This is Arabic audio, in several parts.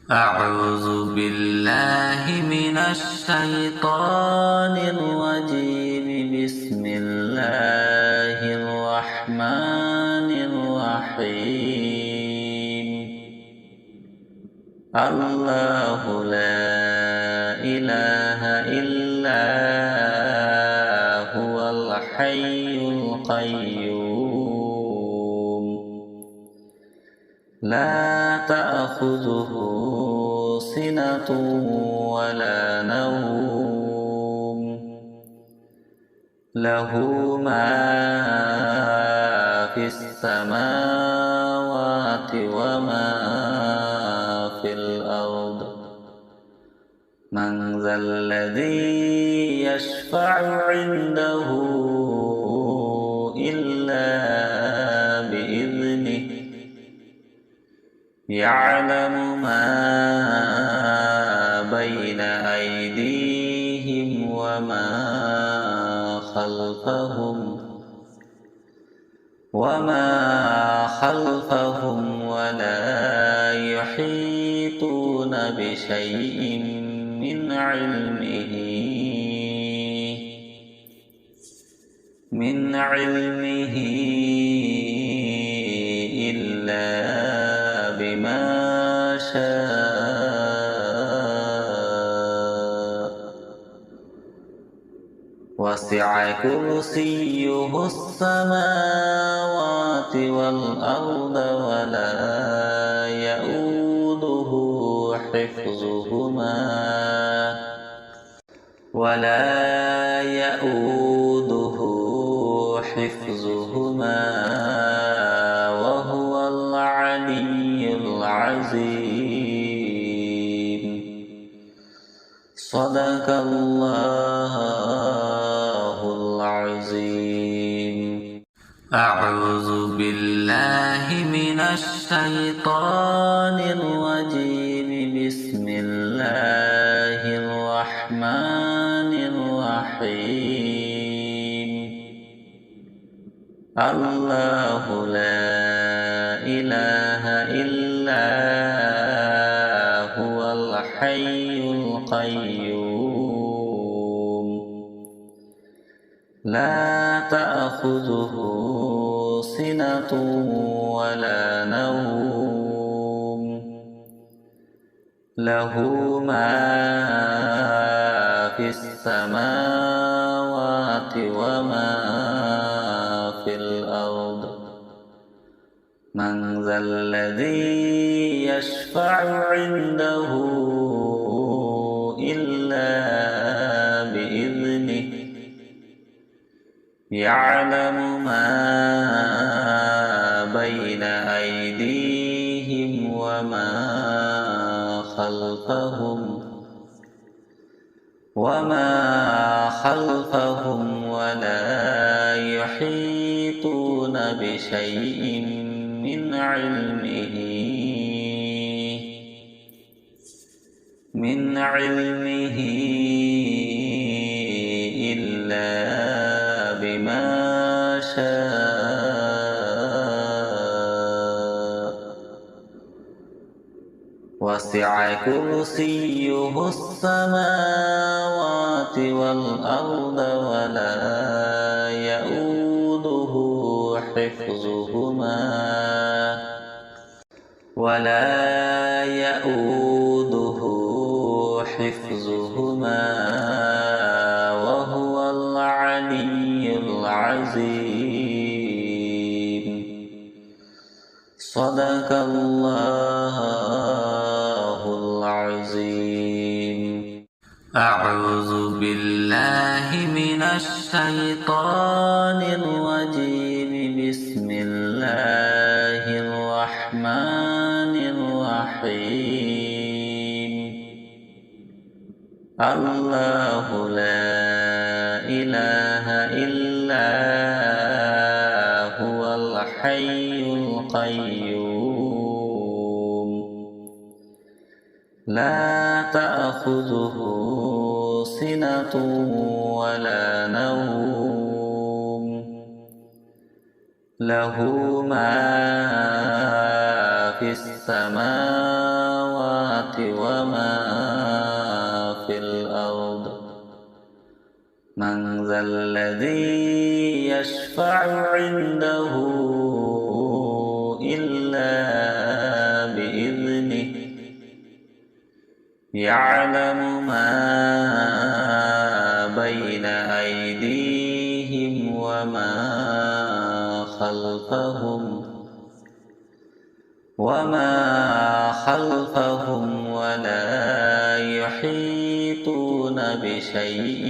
أعوذ بالله من الشيطان الرجيم. بسم الله الرحمن الرحيم. الله لا إله إلا هو الحي القيوم لا تأخذه سنة ولا نوم له ما في السماوات وما في الأرض. من ذا الذي يشفع عنده إلا بإذنه يعلم ما بين أيديهم وما خلفهم ولا يحيطون بشيء من علمه إلا بما شاء. وسع كرسيه السماوات والأرض ولا يؤوده حفظهما وهو العلي العظيم. صدق الله العظيم. أعوذ بالله من الشيطان الرجيم. بسم الله الرحمن الرحيم. الله لا إله إلا هو الحي القيوم لا تأخذه سنة ولا نوم له ما في السماوات وما في الأرض. من ذا الذي يشفع عنده إلا بإذنه يعلم ما بين أيديهم وما خلفهم ولا يحيطون بشيء من علمه إلا بما شاء. وسع كرسيه السماوات والأرض ولا يؤوده حفظهما وهو العلي العظيم. صدق الله العظيم. أعوذ بالله من الشيطان الرجيم. بسم الله الرحمن الرحيم. الله لا إله إلا هو الحي القيوم لا تأخذه سنة ولا نوم له ما في السماوات وما في الأرض من ذا الذي يشفع عنده إلا بإذنه يعلم ما بين أيديهم وما خلفهم ولا يحيطون بشيء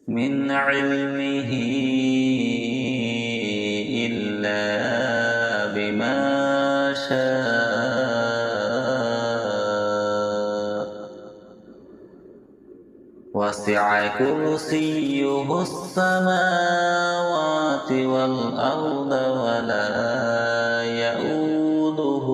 من علمه إلا بما شاء وسع كرسيه السماوات والأرض ولا يؤوده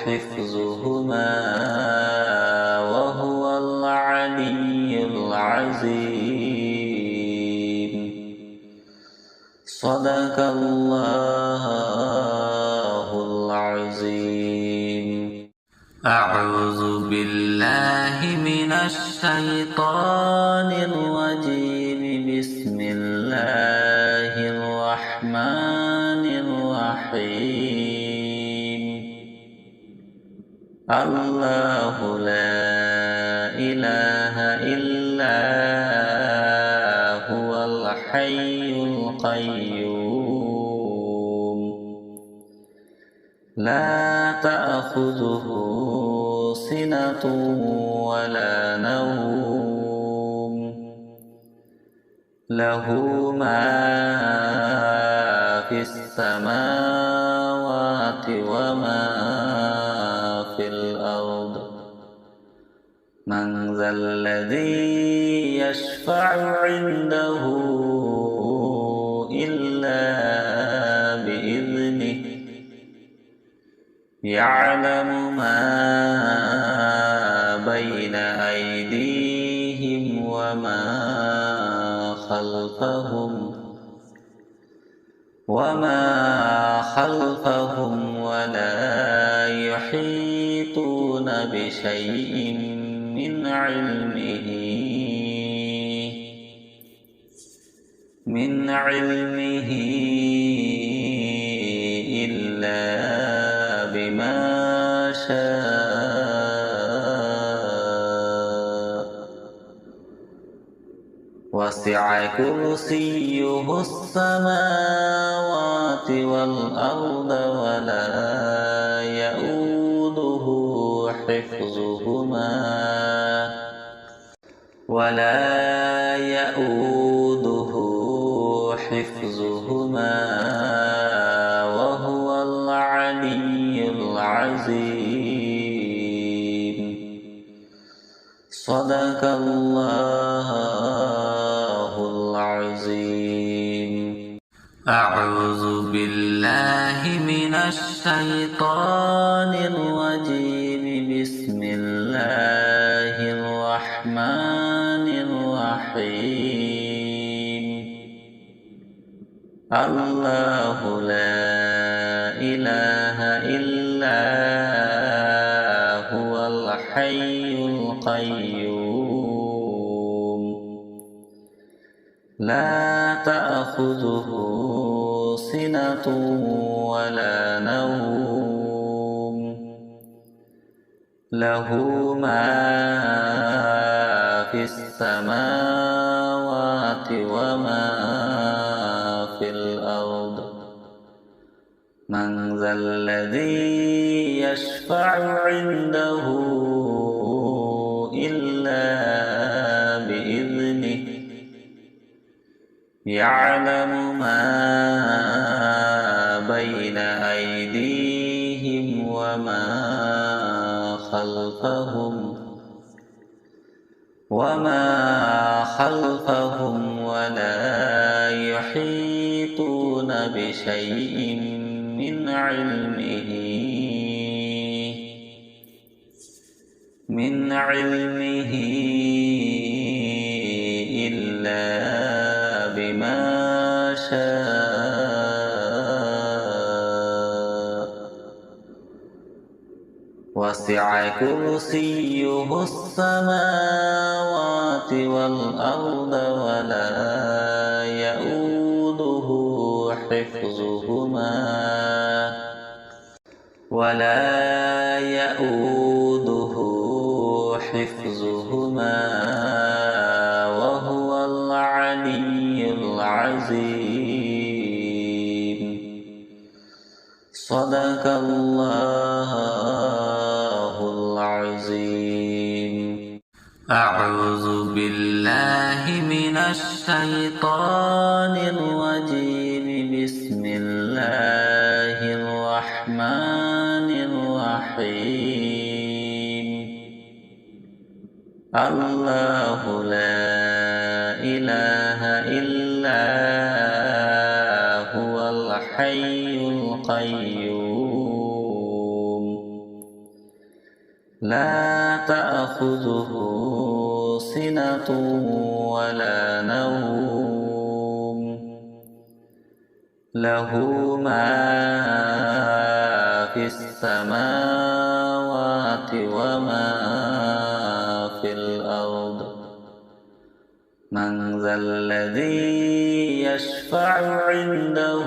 حفظهما وهو العلي العظيم. صدق الله العظيم. أعوذ بالله من الشيطان الرجيم. بسم الله الرحمن الرحيم. الله لا إله إلا هو الحي القيوم لا تأخذه سنة ولا نوم له ما في السماوات وما في الأرض من ذا الذي يشفع عنده إلا بإذنه يعلم ما بين أيديهم وما خلفهم ولا يحيطون بشيء من علمه إلا بما شاء وسع كرسيه السماوات والأرض ولا يؤوده حفظهما وهو العلي العظيم. صدق الله العظيم. أعوذ بالله من الشيطان الرجيم. بسم الله الرحمن الرحيم. الله لا إله إلا هو الحي القيوم لا تأخذه سنة ولا نوم له ما في السماوات وما في الأرض من ذا الذي يشفع عنده إلا بإذنه يعلم ما بين أيديهم وما خلفهم ولا يحيطون بشيء من علمه وسع كرسيه السماوات والأرض ولا يؤوده حفظهما وهو العلي العظيم. صدق الله العظيم. أعوذ بالله من الشيطان الرجيم. بسم الله الرحمن الرحيم. الله لا إله إلا هو الحي القيوم لا تأخذه سنة ولا نوم له ما في السماوات وما في الأرض. من ذا الذي يشفع عنده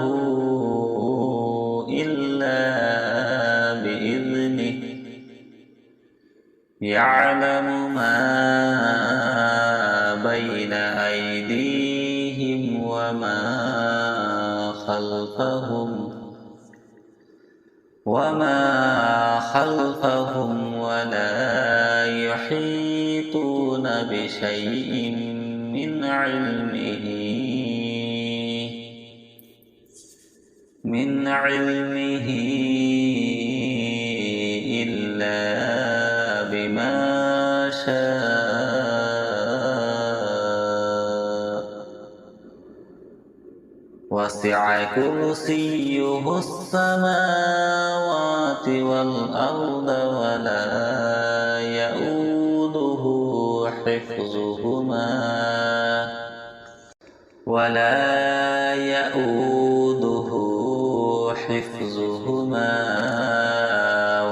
إلا بإذنه يعلم ما بين أيديهم وما خلفهم ولا يحيطون بشيء من علمه إلا بما شاء. وسع كرسيه السماوات والأرض ولا يؤوده حفظهما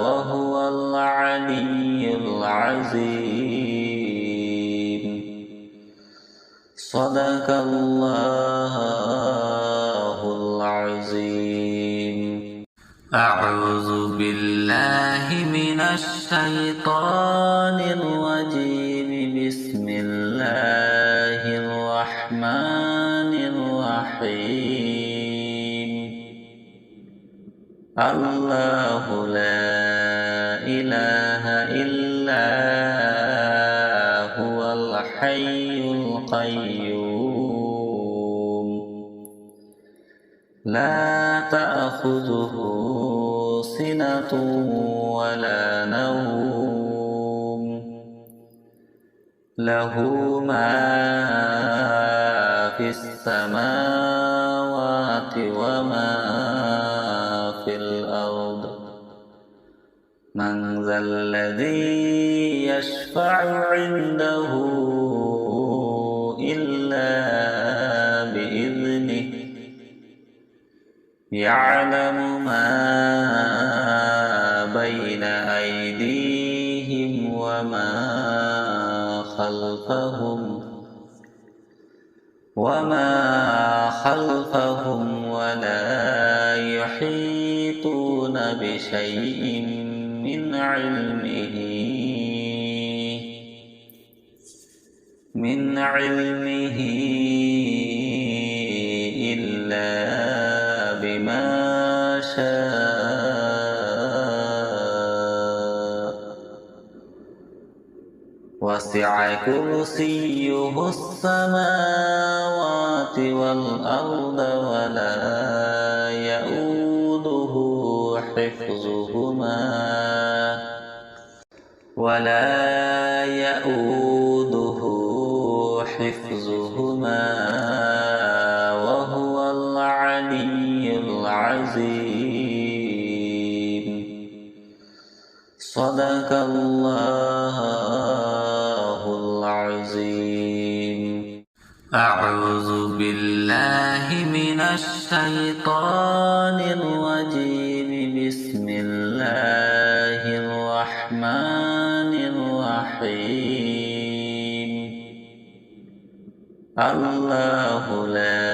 وهو العلي العظيم. صدق الله العظيم. أعوذ بالله من الشيطان الرجيم. بسم الله الرحمن الرحيم. الله لا إله إلا هو الحي القيوم لا تأخذه سنة ولا نوم له ما في السماوات وما في الأرض. من ذا الذي يشفع عنده إلا بإذنه يعلم ما بين أيديهم وما خلفهم ولا يحيطون بشيء من علمه إلا بما شاء. وسع كرسيه السماوات والأرض ولا يؤوده حفظهما وهو العلي العظيم. صدق الله العظيم. أعوذ بالله من الشيطان الرجيم. بسم الله الرحمن الله لا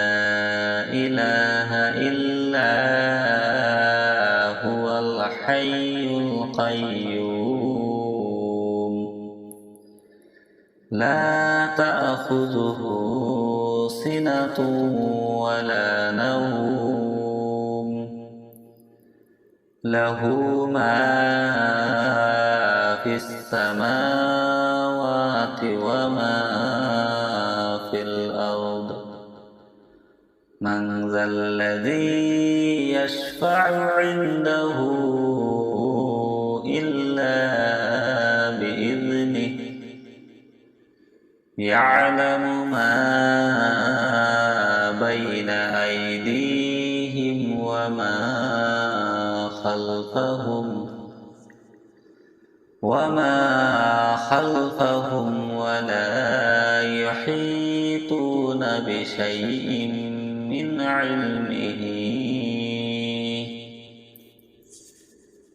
إله إلا هو الحي القيوم لا تأخذه سنة ولا نوم له ما في السماوات وما في الأرض من ذا الذي يشفع عنده إلا بإذنه يعلم ما بين أيديهم وما خلفهم ولا يحيطون بشيء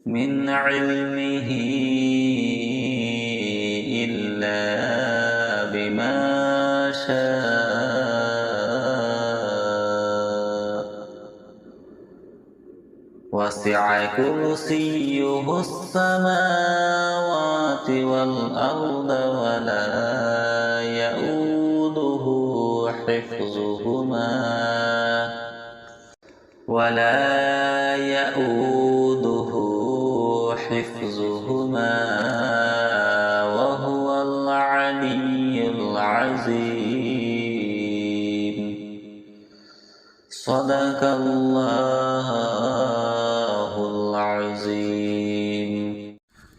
من علمه إلا بما شاء وسع كرسيه السماوات والأرض ولا يؤوده حفظهما وهو العلي العظيم صدق الله العظيم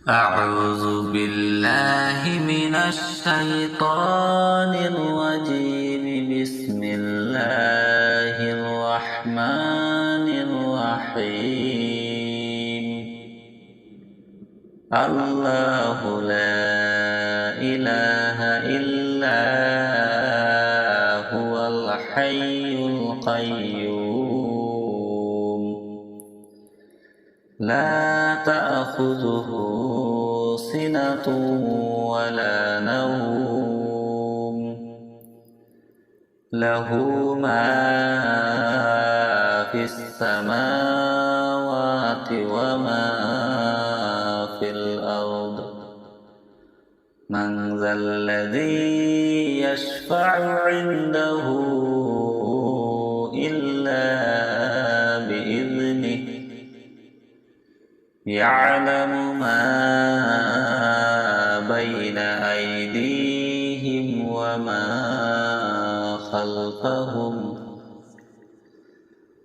أعوذ بالله من الشيطان الرجيم بسم الله الرحمن الرحيم الله لا إله إلا هو الحي القيوم لا تأخذه سنة ولا نوم له ما في السماوات وما في الأرض من ذا الذي يشفع عنده إلا بإذنه يعلم ما بين أيديهم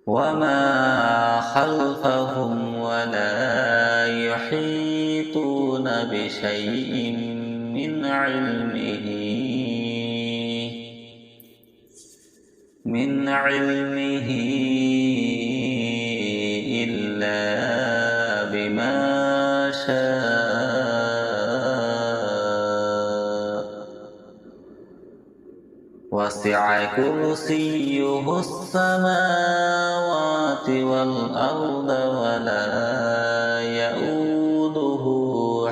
وما خلفهم ولا يحيطون بشيء من علمه إلا بما شاء وسع كرسيه السماوات والأرض ولا يؤوده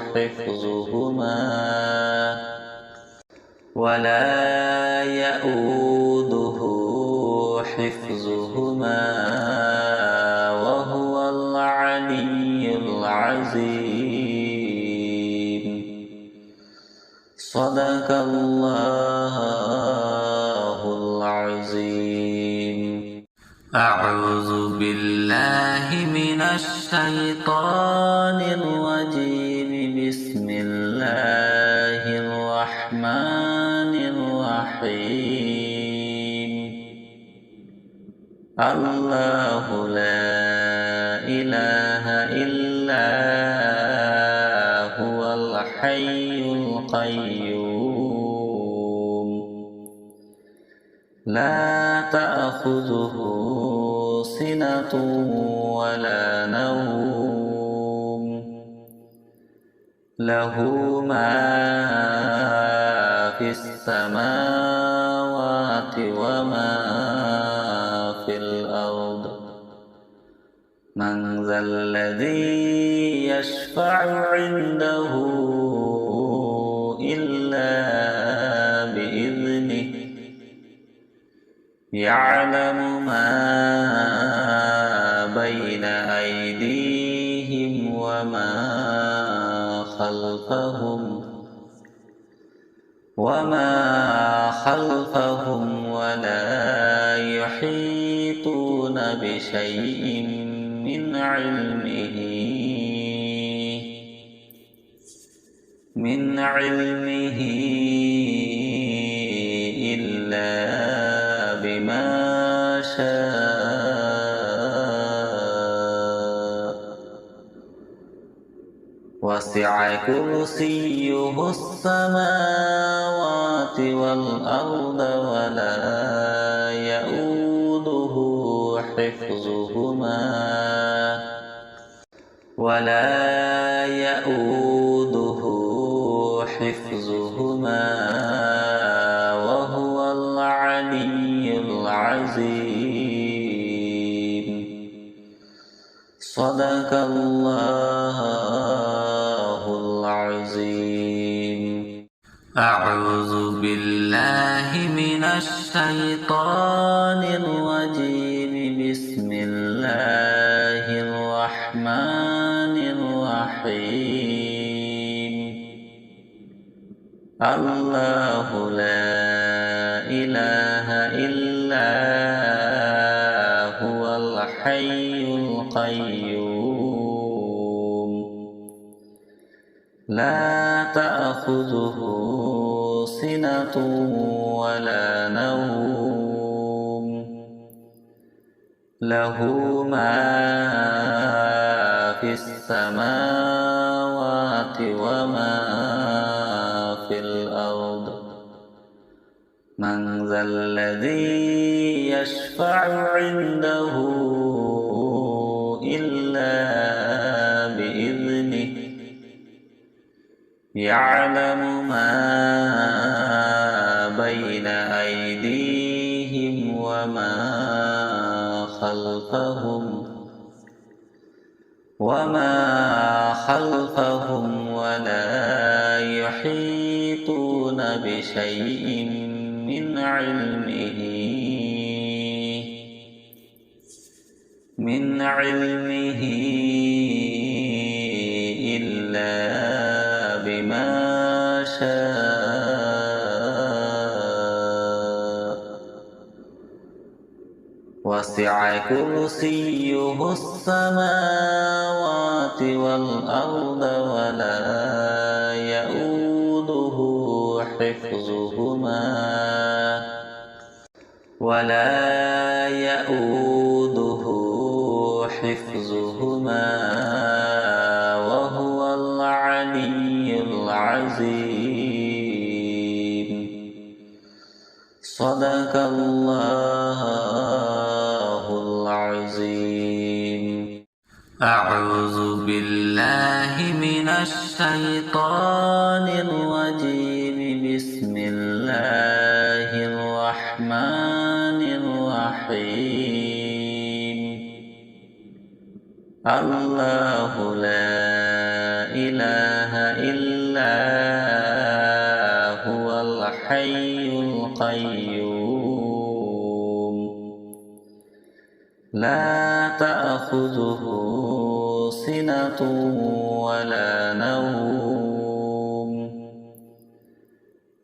حفظهما وهو العلي العظيم صدق الله العظيم أعوذ بالله من الشيطان الرجيم بسم الله الرحمن الرحيم الله لا إله إلا هو الحي القيوم لا تأخذه سنة ولا نوم له ما في السماوات وما في الأرض من ذا الذي يشفع عنده إلا يعلم ما بين أيديهم وما خلفهم ولا يحيطون بشيء من علمه إلا بما شاء وسع كرسيه السماوات والأرض ولا يؤوده حفظهما وهو العلي العظيم. صدق الله العظيم. أعوذ بالله من الشيطان الرجيم. بسم الله الرحمن الرحيم. الله لا إله إلا هو الحي القيوم لا تأخذه سنة ولا نوم له ما في السماوات وما في الأرض. من ذا الذي يشفع عنده إلا بإذنه. يعلم ما بين أيديهم وما خلفهم ولا يحيطون بشيء من علمه إلا بما شاء وسع كرسيه السماوات والأرض ولا يؤوده حفظهما وهو العلي العظيم. صدق الله العظيم. أعوذ بالله من الشيطان الرجيم. بسم الله الرحمن الرحيم. الله لا إله إلا هو الحي القيوم لا تأخذه سنة ولا نوم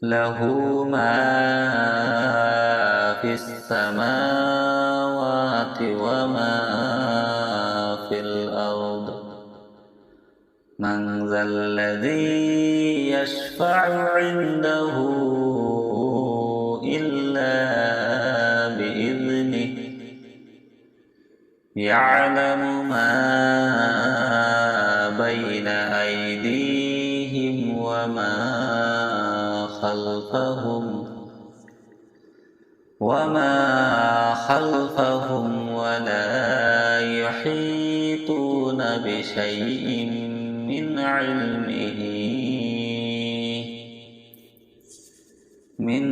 له ما في السماوات وما في الأرض. من ذا الذي يشفع عنده إلا بإذنه. يعلم ما بين أيديهم وما خلفهم ولا يحيطون بشيء من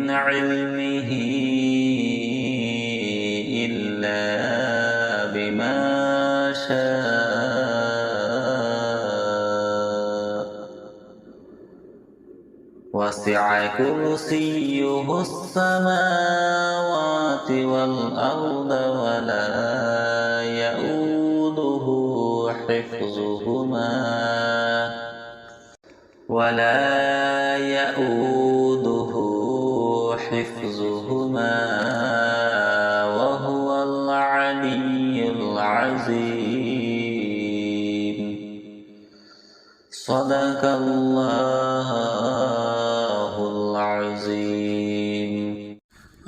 علمه إلا بما شاء وسع وسع كرسيه السماوات والأرض ولا يؤوده حفظهما وهو العلي العظيم. صدق الله العظيم.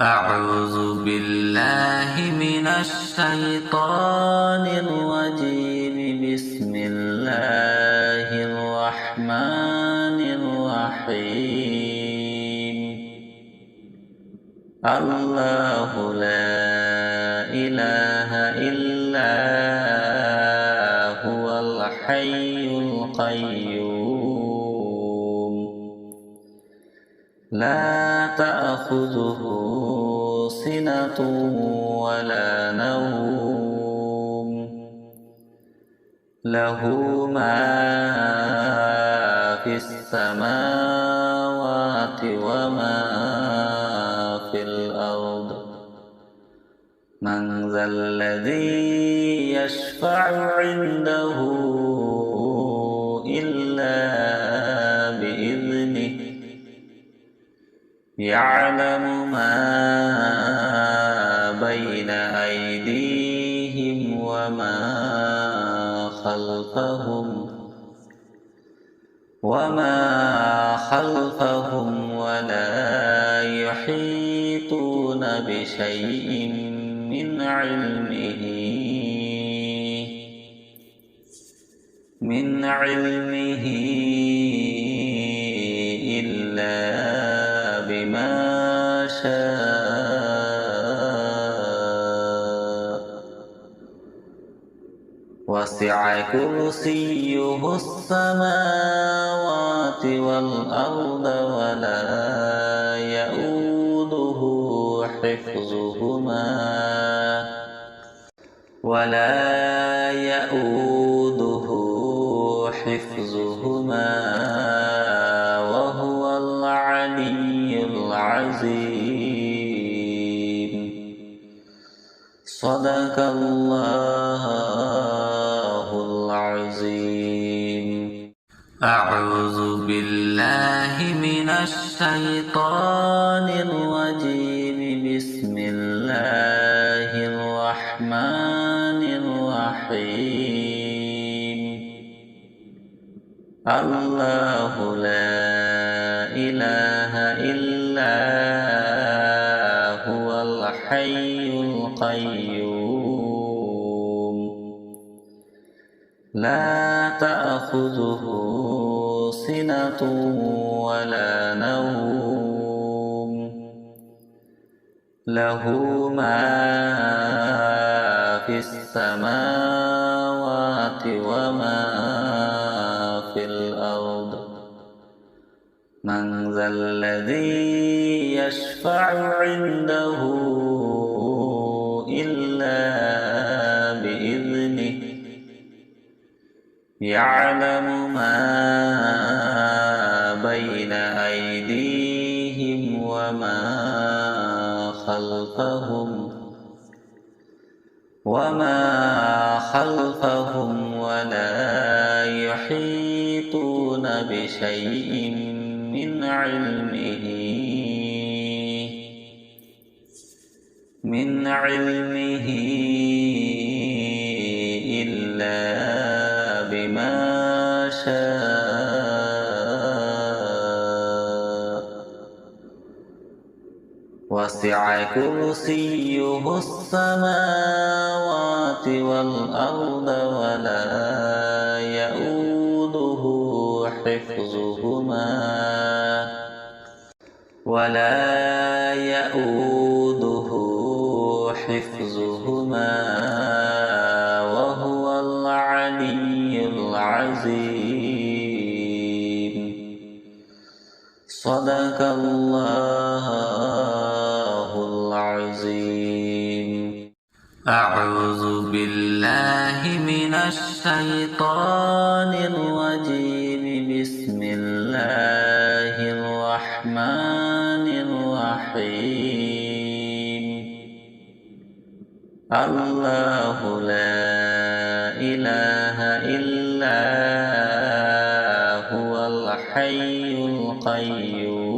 أعوذ بالله من الشيطان الرجيم. بسم الله الرحمن الرحيم. الله لا إله إلا هو الحي القيوم لا تأخذه سنة ولا نوم له ما في السماوات وما في الأرض. من ذا الذي يشفع عنده إلا بإذنه يعلم ما بين أيديهم وما خلفهم ولا يحيطون بشيء من علمه إلا بما شاء. وسع كرسيه السماوات والأرض ولا يؤوده حفظهما وهو العلي العظيم. صدق الله العظيم. أعوذ بالله من الشيطان الرجيم. بسم الله الرحمن الرحيم. الله لا إله إلا هو الحي القيوم لا تأخذه سنة ولا نوم له ما في السماوات وما في الأرض. من ذا الذي يشفع عنده إلا بإذنه يعلم ما بين أيديهم وما خلفهم ولا يحيطون بشيء من علمه إلا بما شاء. وسع كرسيه السماوات والأرض ولا يؤوده حفظهما وهو العلي العظيم. صدق الله العظيم. أعوذ بالله من الشيطان الرجيم. بسم الله الرحمن الرحيم الله لا إله إلا هو الحي القيوم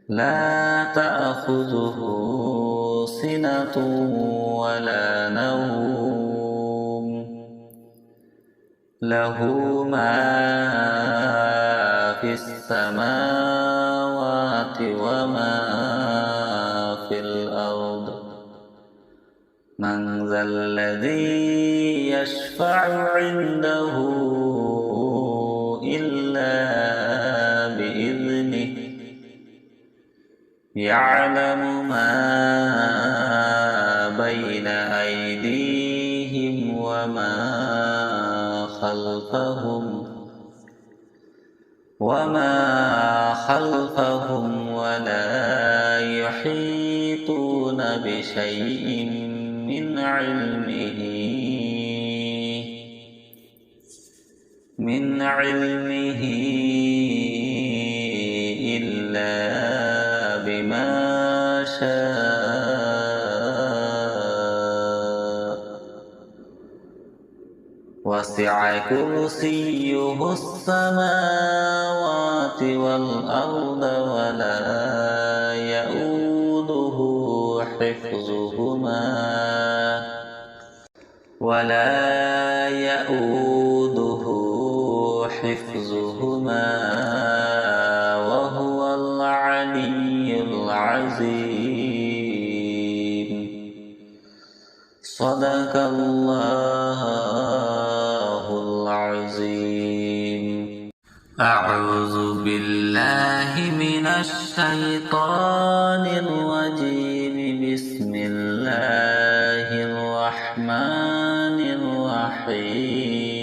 لا تأخذه سنة ولا نوم له ما في السماوات وما في الأرض من ذا الذي يشفع عنده إلا بإذنه يعلم ما بين أيديهم وما خلفهم ولا يحيطون بشيء من علمه إلا بما شاء وسع كرسيه السماوات والأرض ولا يؤوده حفظهما وهو العلي العظيم صدق الله العظيم أعوذ بالله من الشيطان الرجيم بسم الله الرحمن الرحيم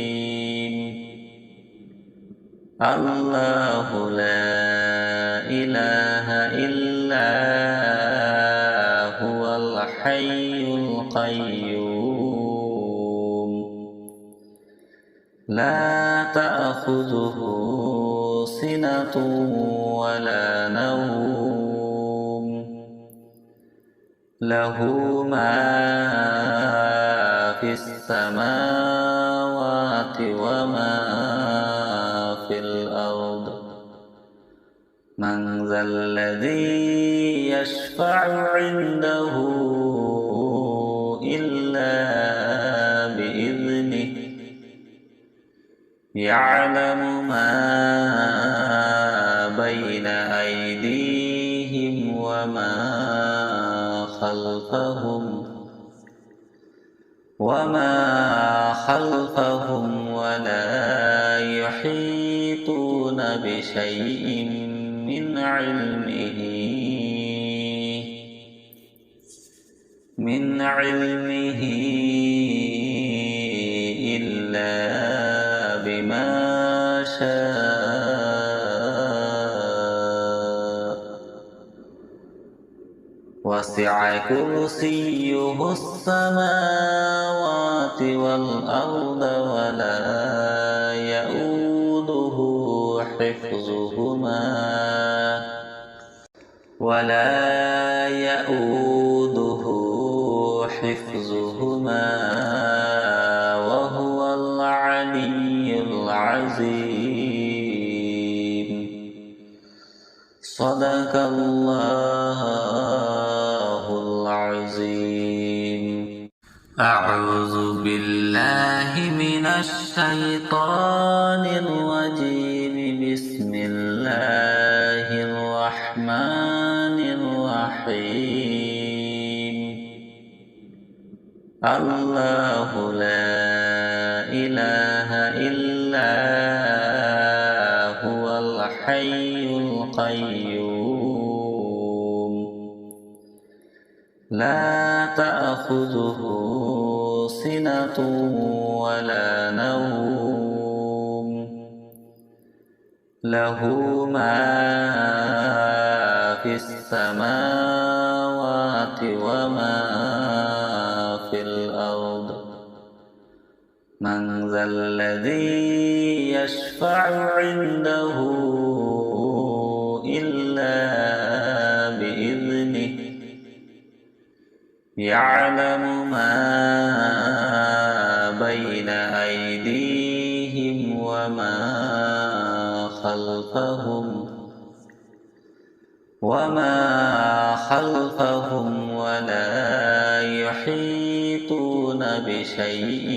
الله لا إله إلا هو الحي القيوم لا تأخذه سنة ولا نوم له ما في السماوات وما في الأرض من ذا الذي يشفع عنده إلا بإذنه يعلم ما بين أيديهم وما خلفهم ولا يحيطون بشيء من علمه إلا بما شاء وسع كرسيه السماوات والأرض ولا يؤوده حفظهما وهو العلي العظيم صدق الله العظيم أعوذ بالله من الشيطان الرجيم بسم الله الرحمن الرحيم الله لا إله إلا هو الحي القيوم لا تأخذه سنة ولا نوم له ما في السماوات وما في الأرض من ذا الذي يشفع عنده يعلم ما بين أيديهم وما خلفهم ولا يحيطون بشيء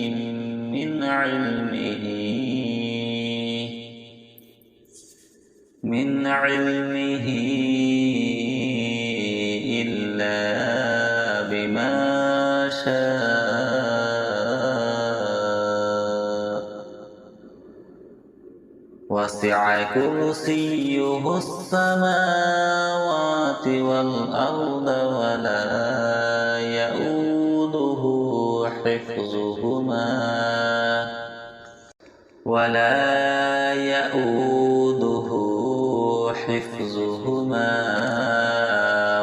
من علمه إلا بما شاء وسع كرسيه السماوات والأرض ولا يؤوده حفظهما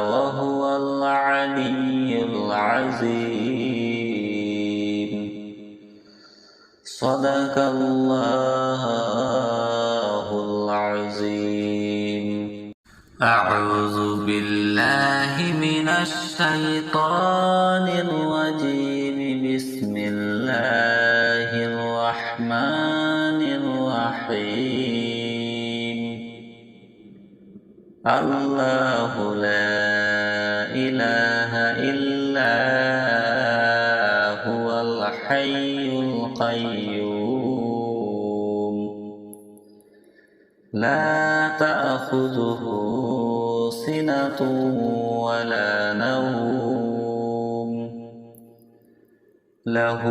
وهو العلي العظيم. صدق الله العظيم. أعوذ بالله من الشيطان الرجيم. بسم الله الرحمن الرحيم. الله لا إله إلا هو الحي القيوم لا تأخذه سنة ولا نوم له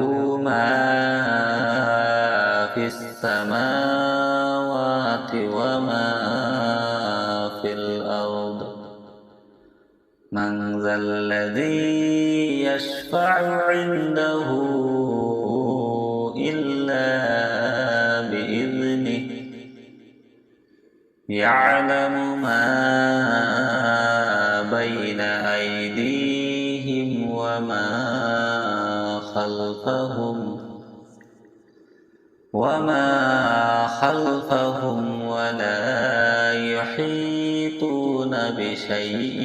ما في السماوات وما في الأرض. من ذا الذي يشفع عنده إلا بإذنه. يعلم ما بين أيديهم وما خلفهم ولا يحيطون بشيء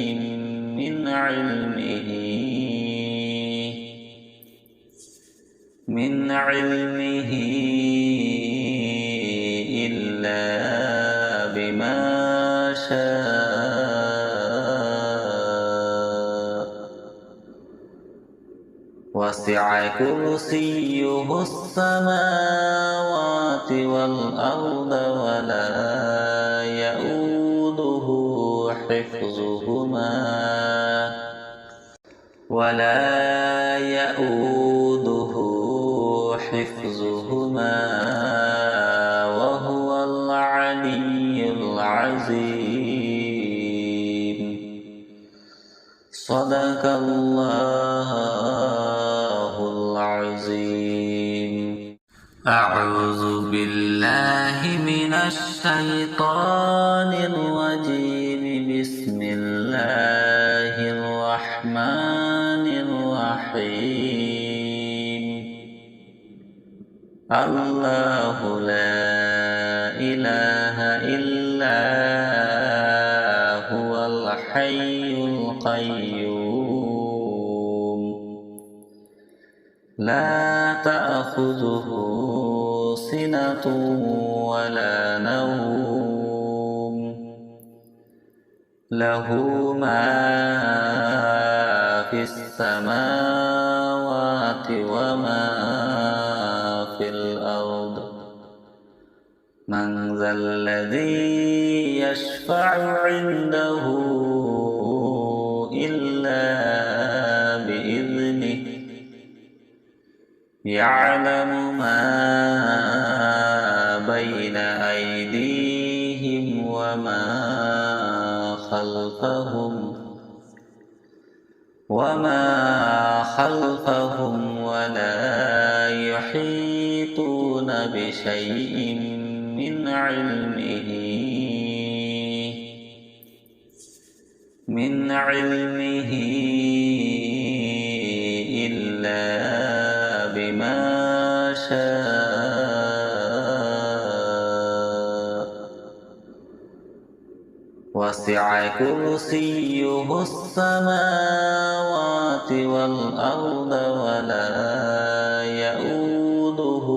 من علمه إلا بما شاء وسع كرسيه السماوات والأرض ولا يؤوده حفظهما وهو العلي العظيم. صدق الله العظيم. أعوذ بالله من الشيطان الرجيم. بسم الله الرحمن الرحيم. الله لا إله إلا هو الحي القيوم لا تأخذه سنة ولا نوم له ما في السماوات وما في الأرض. من ذا الذي يشفع عنده إلا بإذنه. يعلم ما بين أيديهم وما خلفهم ولا يحيطون بشيء من علمه إلا بما شاء وسع كرسيه السماوات والأرض ولا يؤوده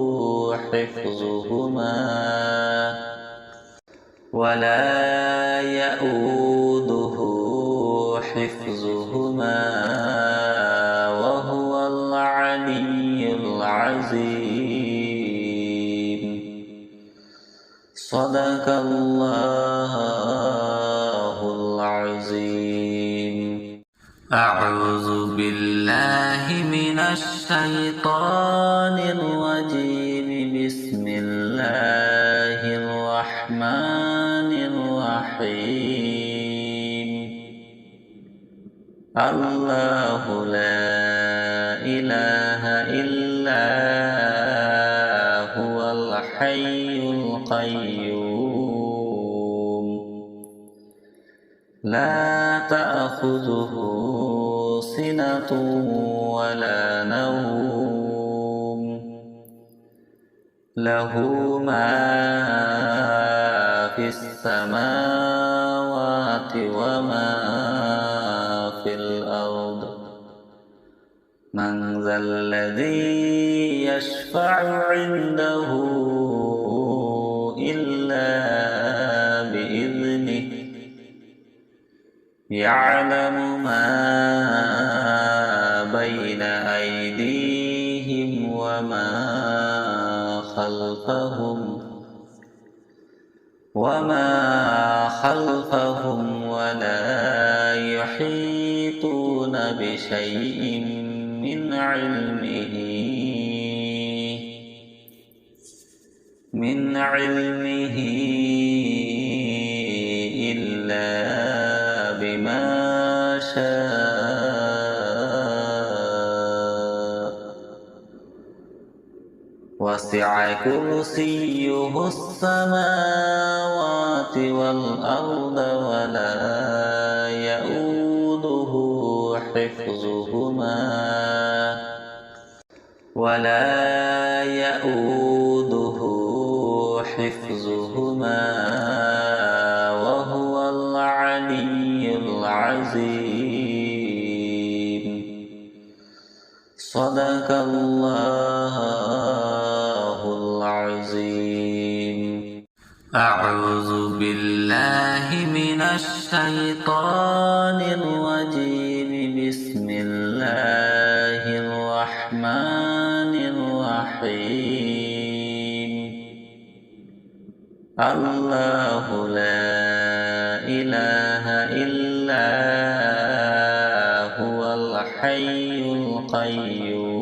حفظهما وهو العلي العظيم. صدق الله العظيم. أعوذ بالله من الشيطان الرجيم. بسم الله الرحمن الرحيم. الله لا إله إلا هو الحي القيوم لا تأخذه سنة ولا نوم له ما في السماوات وما في الأرض. من ذا الذي يشفع عنده إلا بإذنه يعلم ما بين أيديهم وما خلفهم ولا يحيطون بشيء من علمه إلا بما شاء. وسع كرسيه السماوات والأرض ولا يؤوده حفظهما وهو العلي العظيم. صدق الله العظيم. أعوذ بالله من الشيطان الرجيم. بسم الله الرحمن الرحيم. الله لا إله إلا هو الحي القيوم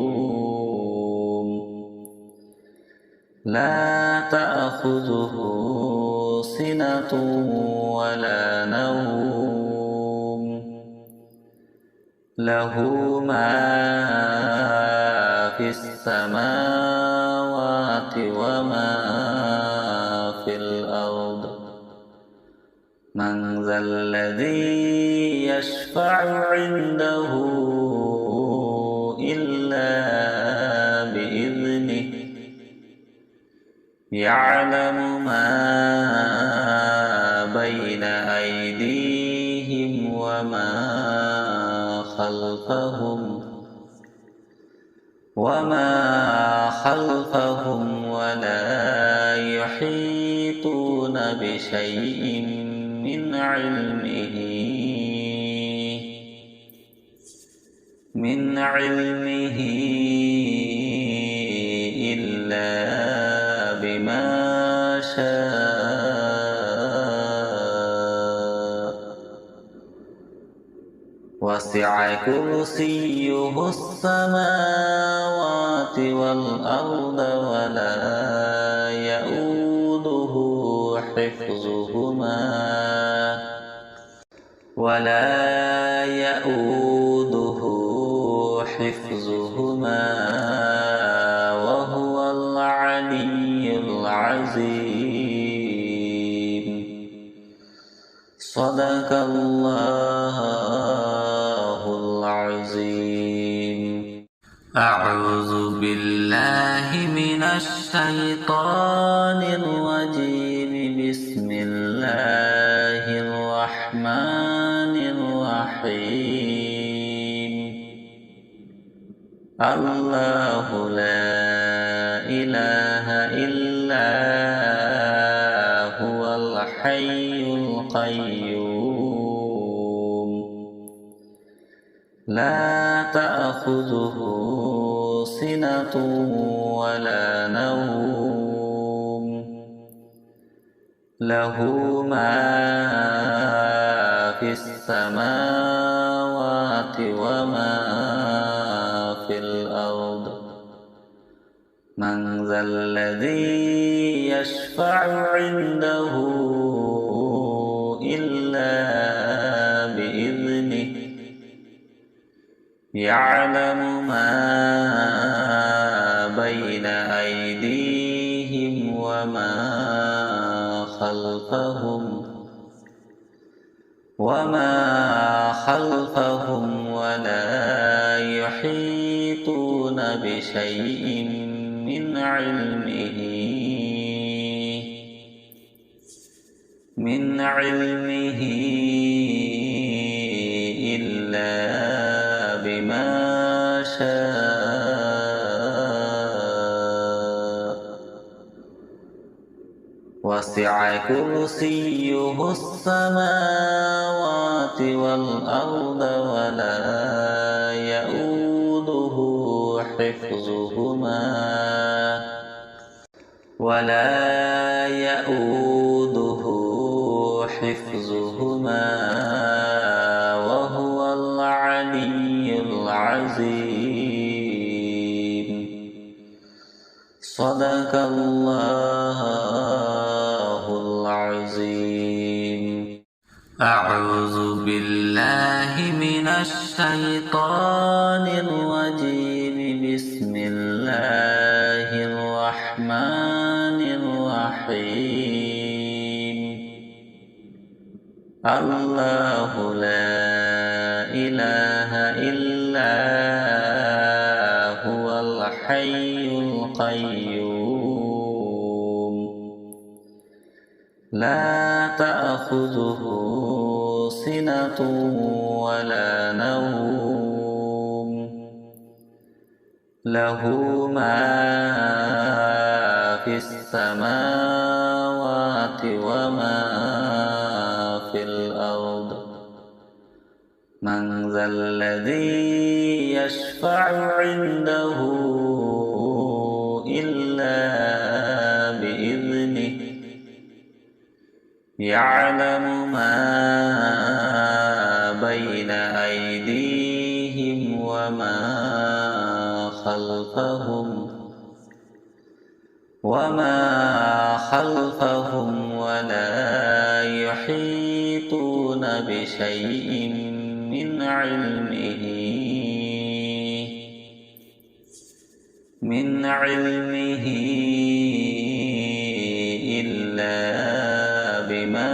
لا تأخذه سنة ولا نوم له ما في السماوات وما في الأرض. من ذا الذي يشفع عنده إلا بإذنه يعلم ما بين أيديهم وما خلفهم ولا يحيطون بشيء من علمه إلا بما شاء. وسع كرسيه السماوات والأرض ولا يؤوده حفظهما وهو العلي العظيم. صدق الله العظيم. أعوذ بالله من الشيطان الرجيم. بسم الله الرحمن الرحيم الله لا إله إلا هو الحي القيوم لا تأخذه سنة ولا نوم له ما في السماوات وما في الأرض من ذا الذي يشفع عنده إلا بإذنه يعلم ما بين أيديهم وما خلفهم ولا يحيطون بشيء من علمه إلا بما شاء وسع كرسيه السماوات والأرض ولا يؤوده حفظهما وهو العلي العظيم صدق الله العظيم أعوذ بالله من الشيطان الرجيم بسم الله الرحمن الرحيم الله لا إله إلا هو الحي القيوم لا تأخذه سنة ولا نوم له ما في السماوات وما في الأرض من ذا الذي يشفع عنده إلا بإذنه يعلم ما بين أيديهم وما خلفهم ولا يحيطون بشيء من علمه إلا بما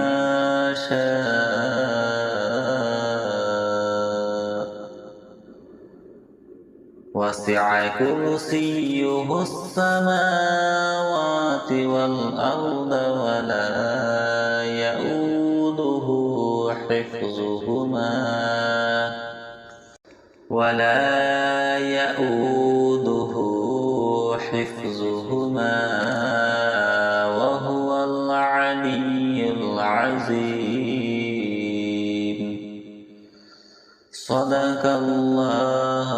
شاء وسع كرسيه السماوات والأرض ولا يؤوده حفظهما وهو العلي العظيم صدق الله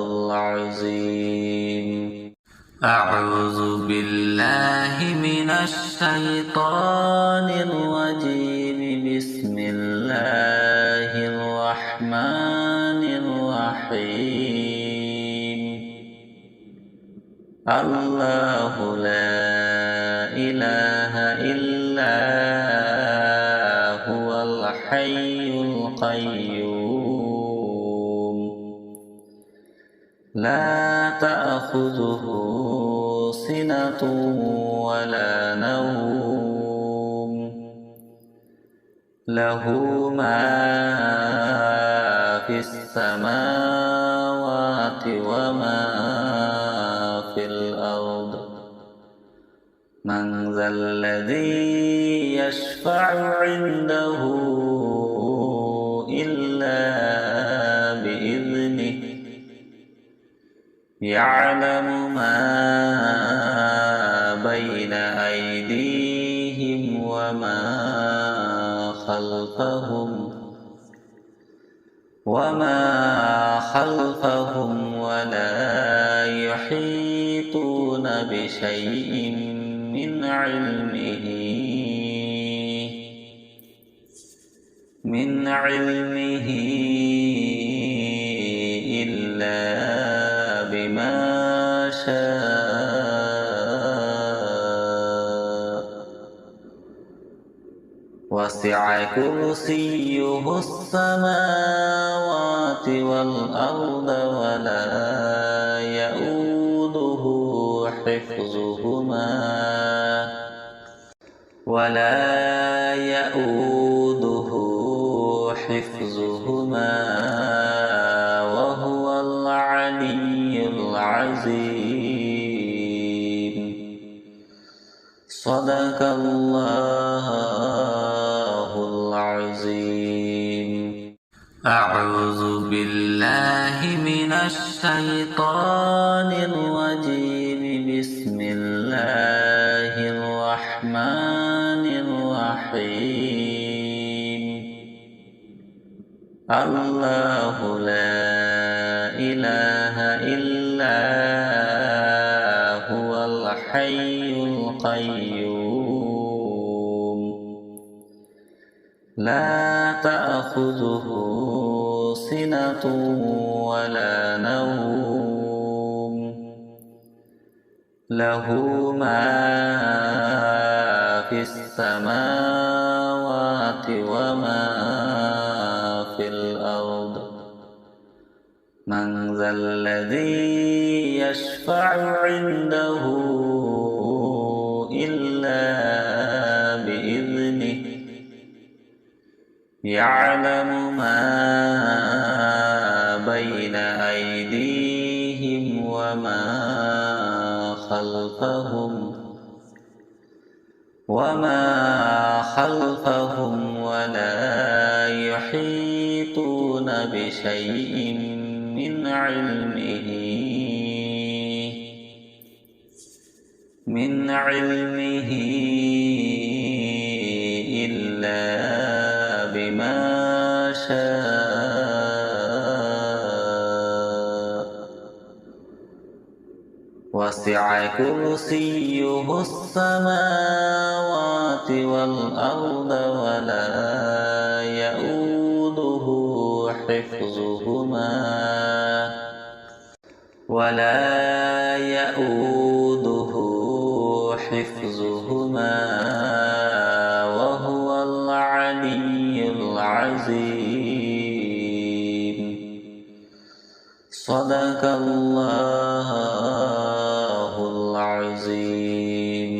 العظيم أعوذ بالله من الشيطان الرجيم بسم الله الرحمن الرحيم الله لا إله إلا هو الحي القيوم لا تأخذه سنة ولا نوم له ما في السماوات وما في الأرض من ذا الذي يشفع عنده يعلم ما بين أيديهم وما خلفهم ولا يحيطون بشيء من علمه إلا بما شاء وسع كرسيه السماوات والأرض ولا يؤوده حفظهما وهو العلي العظيم. صدق الله العظيم. أعوذ بالله من الشيطان الرجيم. بسم الله الرحمن الرحيم. الله لا إله إلا هو الحي القيوم لا تأخذه سنة ولا نوم له ما في السماوات وما في الأرض. من ذا الذي يشفع عنده إلا بإذنه. يعلم ما بين أيديهم وما خلفهم ولا يحيطون بشيء من علمه إلا بما شاء وسع كرسيه السماوات والأرض ولا يؤوده حفظهما وهو العلي العظيم. صدق الله العظيم.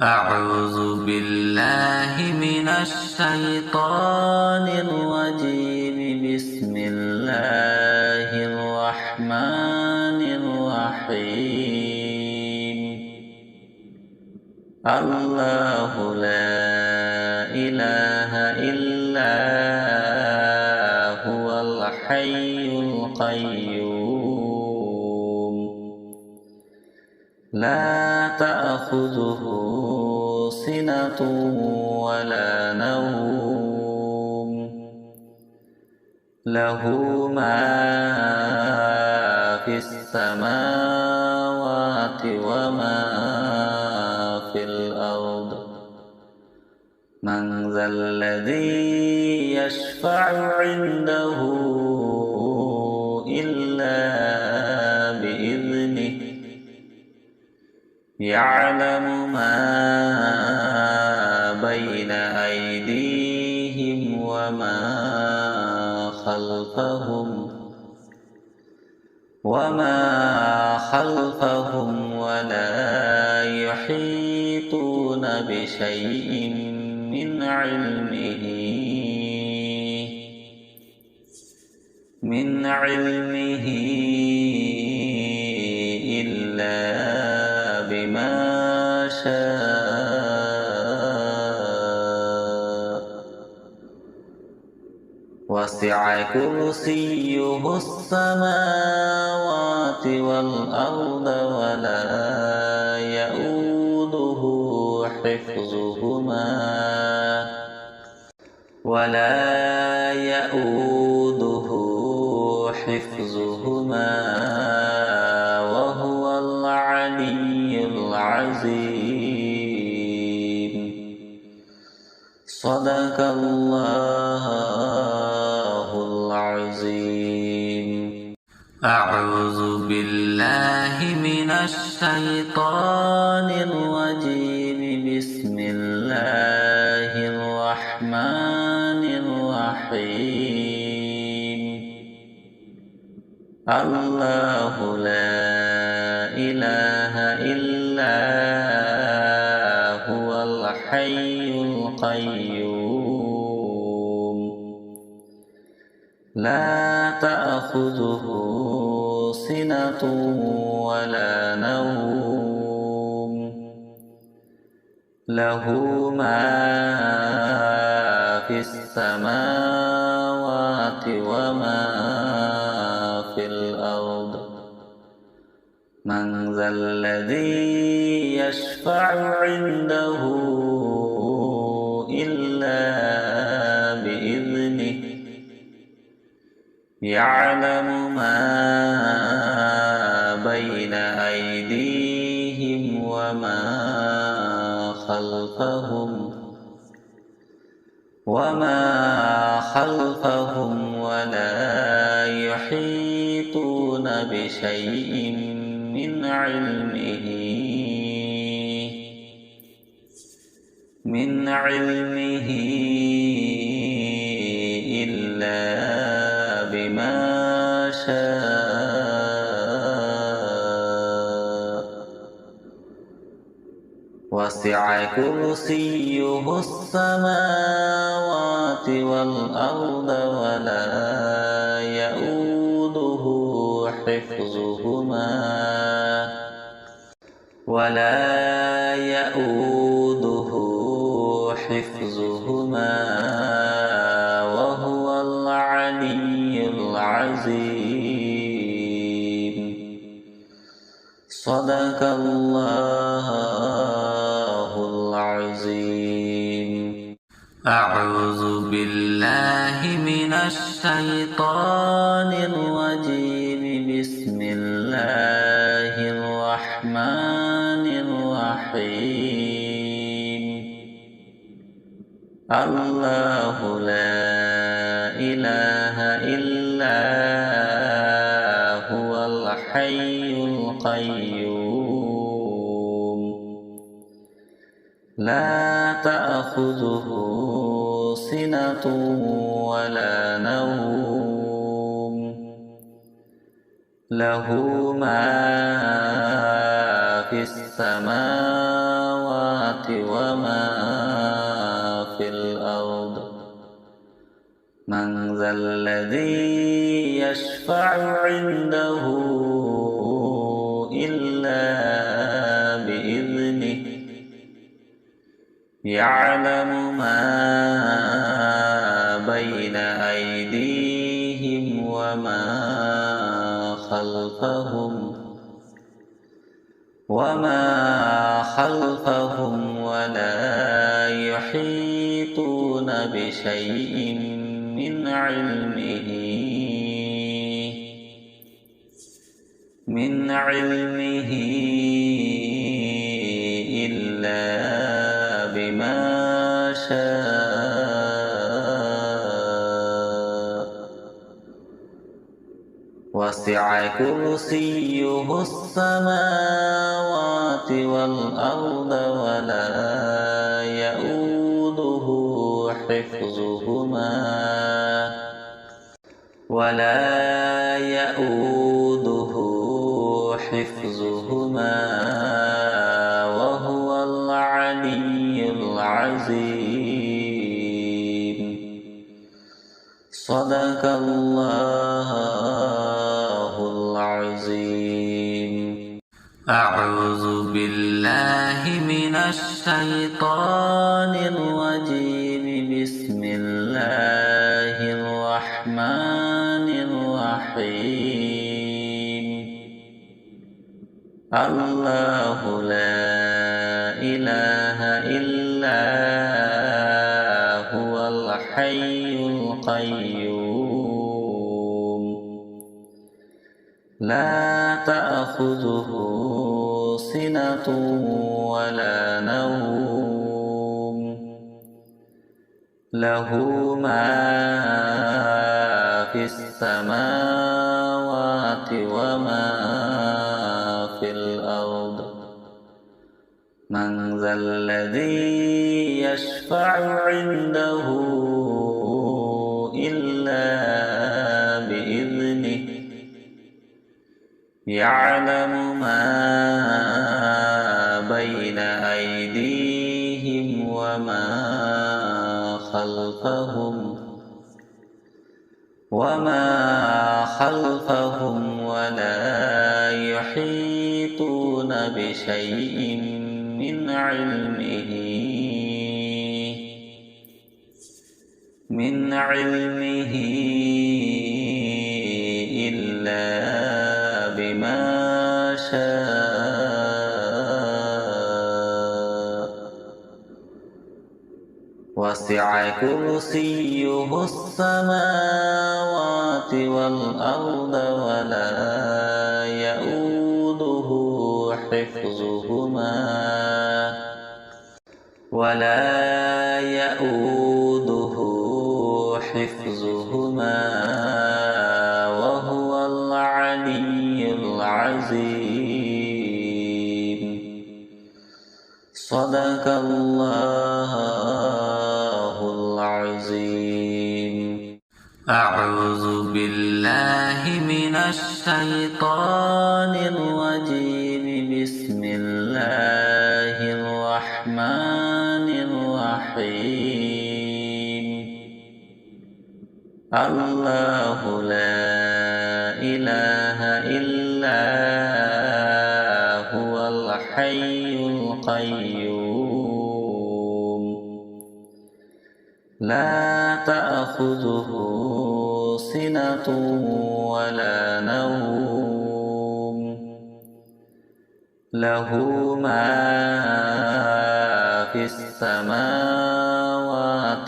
أعوذ بالله من الشيطان الرجيم. بسم الله الرحمن الرحيم. الله لا إله إلا هو الحي القيوم لا تأخذه سنة ولا نوم له ما في السماوات وما في الأرض. من ذا الذي يشفع عنده إلا بإذنه. يعلم ما بين أيديهم وما خلفهم ولا يحيطون بشيء من علمه إلا بما شاء وسع كرسيه السماوات والأرض ولا يؤوده حفظهما وهو العلي العظيم. صدق الله العظيم. أعوذ بالله من الشيطان الرجيم. بسم الله الرحمن الرحيم. الله لا إله إلا هو الحي القيوم لا تأخذه سنة ولا نوم له ما في السماوات وما في الأرض. من ذا الذي يشفع عنده إلا بإذنه يعلم ما بين أيديهم وما خلفهم ولا يحيطون بشيء من علمه إلا بما شاء. وسع كرسيه السماوات والأرض ولا يؤوده حفظهما وهو العلي العظيم. صدق الله العظيم. أعوذ بالله من الشيطان الرجيم. بسم الله الرحمن الرحيم. الله لا إله إلا هو الحي القيوم لا تأخذه سنة ولا نوم له ما في السماوات وما في الأرض. من ذا الذي يشفع عنده إلا بإذنه يعلم ما بين أيديهم وما خلفهم ولا يحيطون بشيء من علمه إلا بما شاء. وسع كرسيه السماوات والأرض ولا يؤوده حفظهما وهو العلي العظيم. صدق الله العظيم. أعوذ بالله من الشيطان الرجيم. بسم الله الرحمن الله لا إله إلا هو الحي القيوم لا تأخذه سنة ولا نوم له ما في السماوات وما في الأرض من ذا الذي يشفع عنده إلا بإذنه يعلم ما بين أيديهم وما خلفهم ولا يحيطون بشيء من علمه إلا بما شاء وسع كرسيه السماوات والأرض ولا يؤوده حفظهما وهو العلي العظيم صدق الله العظيم. أعوذ بالله من الشيطان الرجيم. بسم الله الرحمن الرحيم. الله لا إله إلا هو الحي القيوم لا تأخذه سنة ولا نوم له ما في السماوات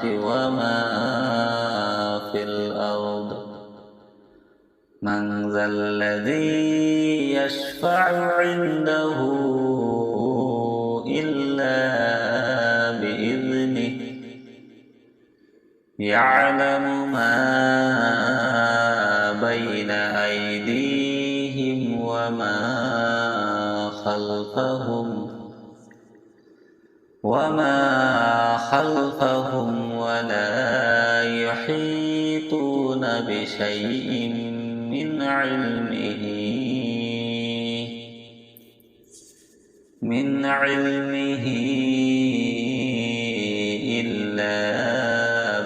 وما في الأرض من ذا الذي يشفع عنده إلا بإذنه يعلم ما بين أيديهم وما خلفهم ولا يحيطون بشيء من علمه إلا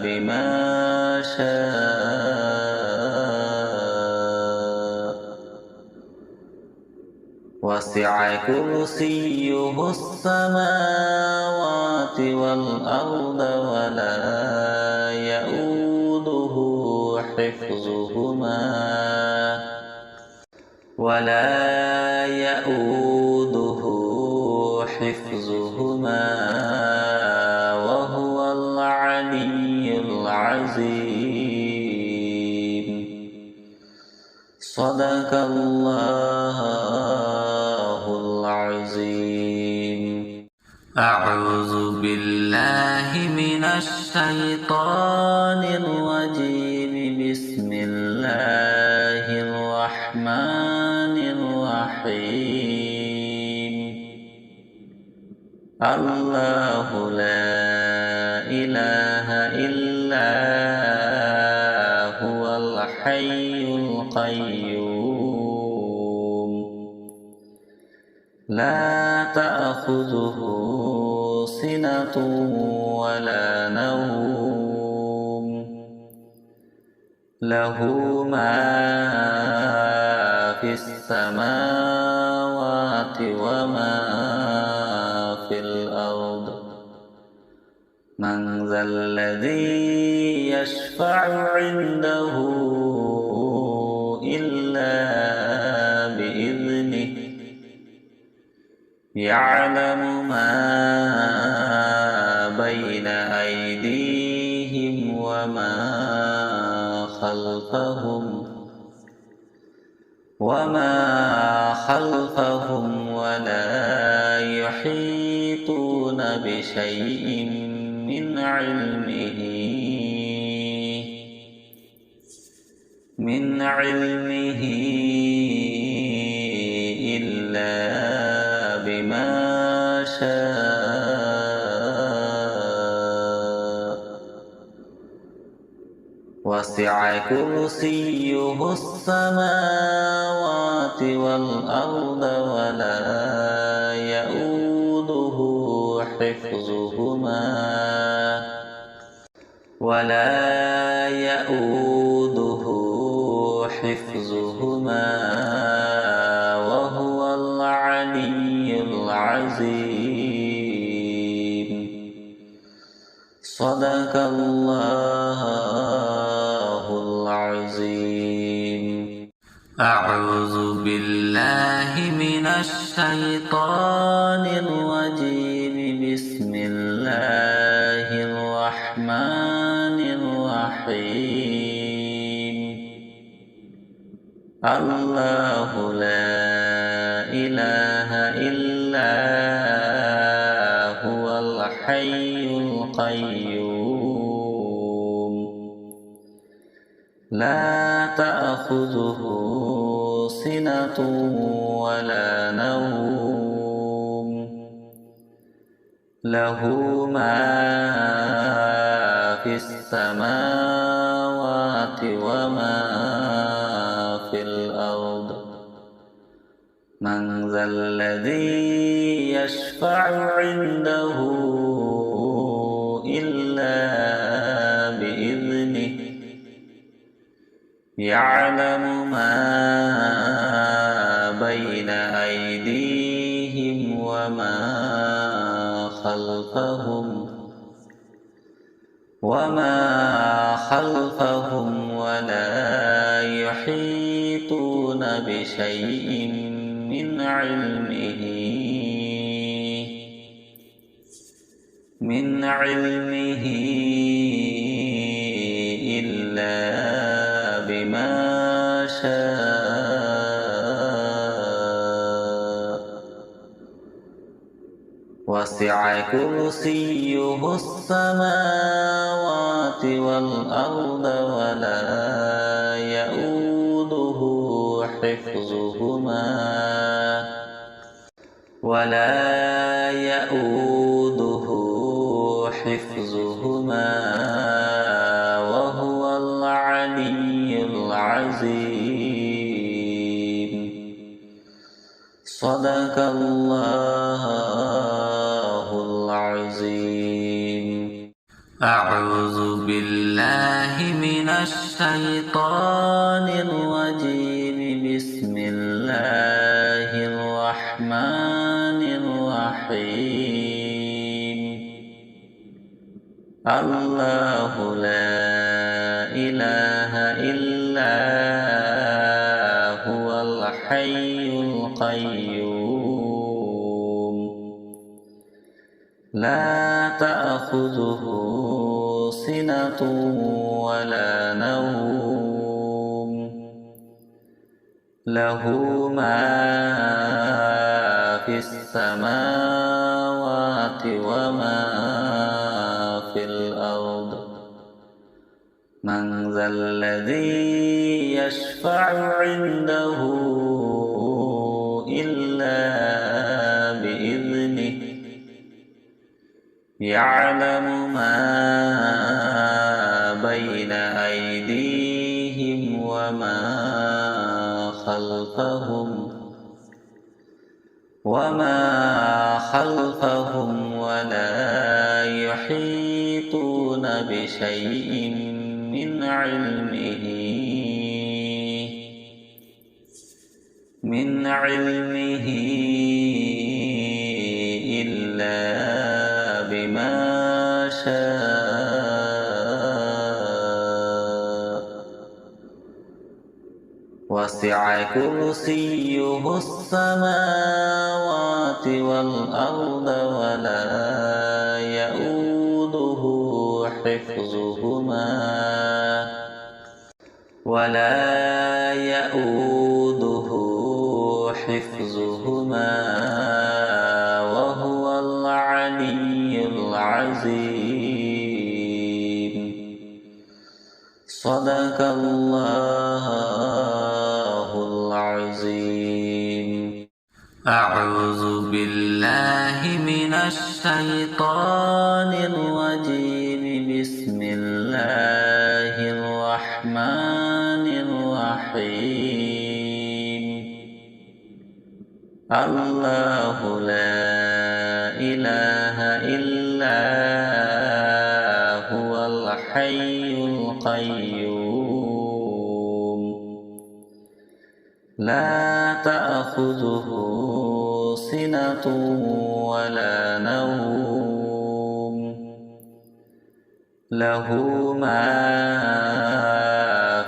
بما شاء وسع كرسيه السماوات والأرض ولا يؤوده حفظهما وهو العلي العظيم صدق الله العظيم. أعوذ بالله من الشيطان الرجيم. بسم الله الرحمن الرحيم. الله لا إله إلا هو الحي القيوم لا تأخذه سنة ولا نوم له ما في السماوات وما في الأرض من ذا الذي يشفع عنده إلا بإذنه يعلم ما بين أيديهم وما خلفهم ولا يحيطون بشيء من علمه إلا بما شاء وسع كرسيه السماوات والأرض ولا يؤوده حفظهما وهو العلي العظيم. صدق الله العظيم. أعوذ بالله من الشيطان الرجيم. بسم الله الرحمن الرحيم. الله لا إله إلا هو الحي القيوم لا تأخذه سنة ولا نوم له ما في السماوات وما في الأرض. من ذا الذي يشفع عنده إلا بإذنه. يعلم ما بين أيديهم وما خلفهم ولا يحيطون بشيء من علمه إلا بما شاء وسع كرسيه السماوات والأرض ولا يؤوده حفظهما وهو العلي العظيم. صدق الله العظيم. أعوذ بالله من الشيطان الرجيم. بسم الله الرحمن الرحيم. الله لا إله إلا هو الحي القيوم لا تأخذه سنة ولا نوم له ما في السماوات وما في الأرض. من ذا الذي يشفع عنده إلا بإذنه. يعلم ما بين أيديهم وما خلفهم ولا يحيطون بشيء من علمه إلا بما شاء وسع كرسيه السماوات والأرض ولا يؤوده حفظهما وهو العلي العظيم. صدق الله العظيم. أعوذ بالله من الشيطان الرجيم. بسم الله الرحمن الرحيم. الله لا إله إلا هو الحي القيوم لا تأخذه سنة ولا نوم له ما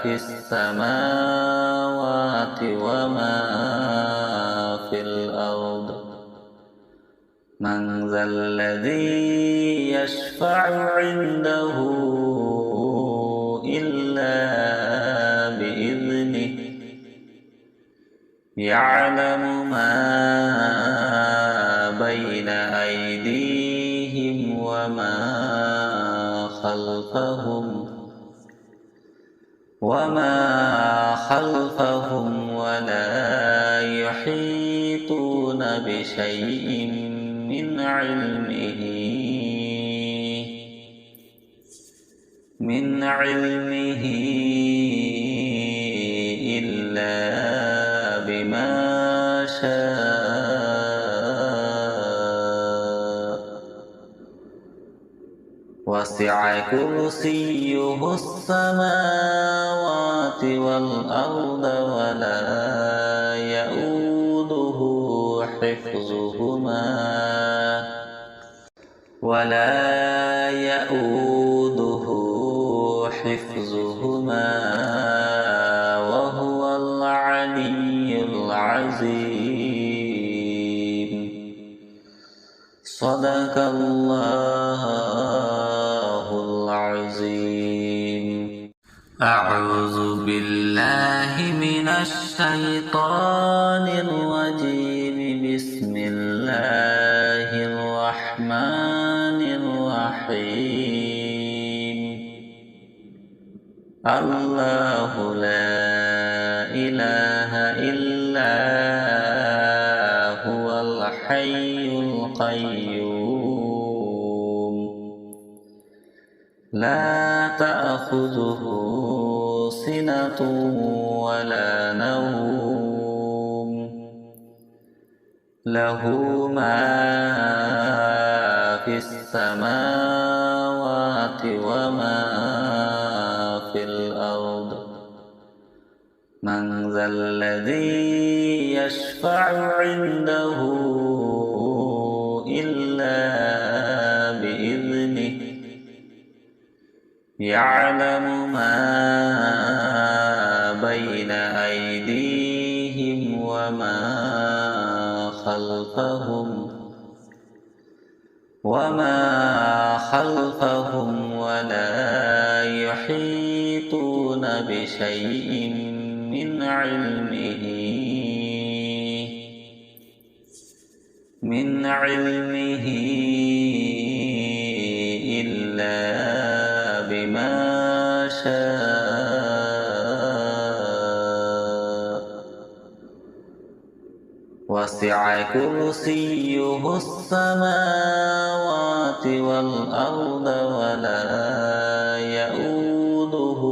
في السماوات وما في الأرض. من ذا الذي يشفع عنده إلا بإذنه يعلم ما بين أيديهم وما خلفهم ولا يحيطون بشيء من علمه إلا بما شاء. وسع كرسيه السماوات والأرض ولا يؤوده حفظهما وهو العلي العظيم. صدق الله العظيم. أعوذ بالله من الشيطان الرجيم. بسم الله الرحمن الرحيم. الله لا إله إلا هو الحي القيوم لا تأخذه سنة ولا نوم له ما في السماوات وما في الأرض. من ذا الذي يشفع عنده إلا بإذنه يعلم ما بين أيديهم وما خلفهم ولا يحيطون بشيء من علمه إلا بما شاء. وسع كرسيه السماوات والأرض ولا يؤوده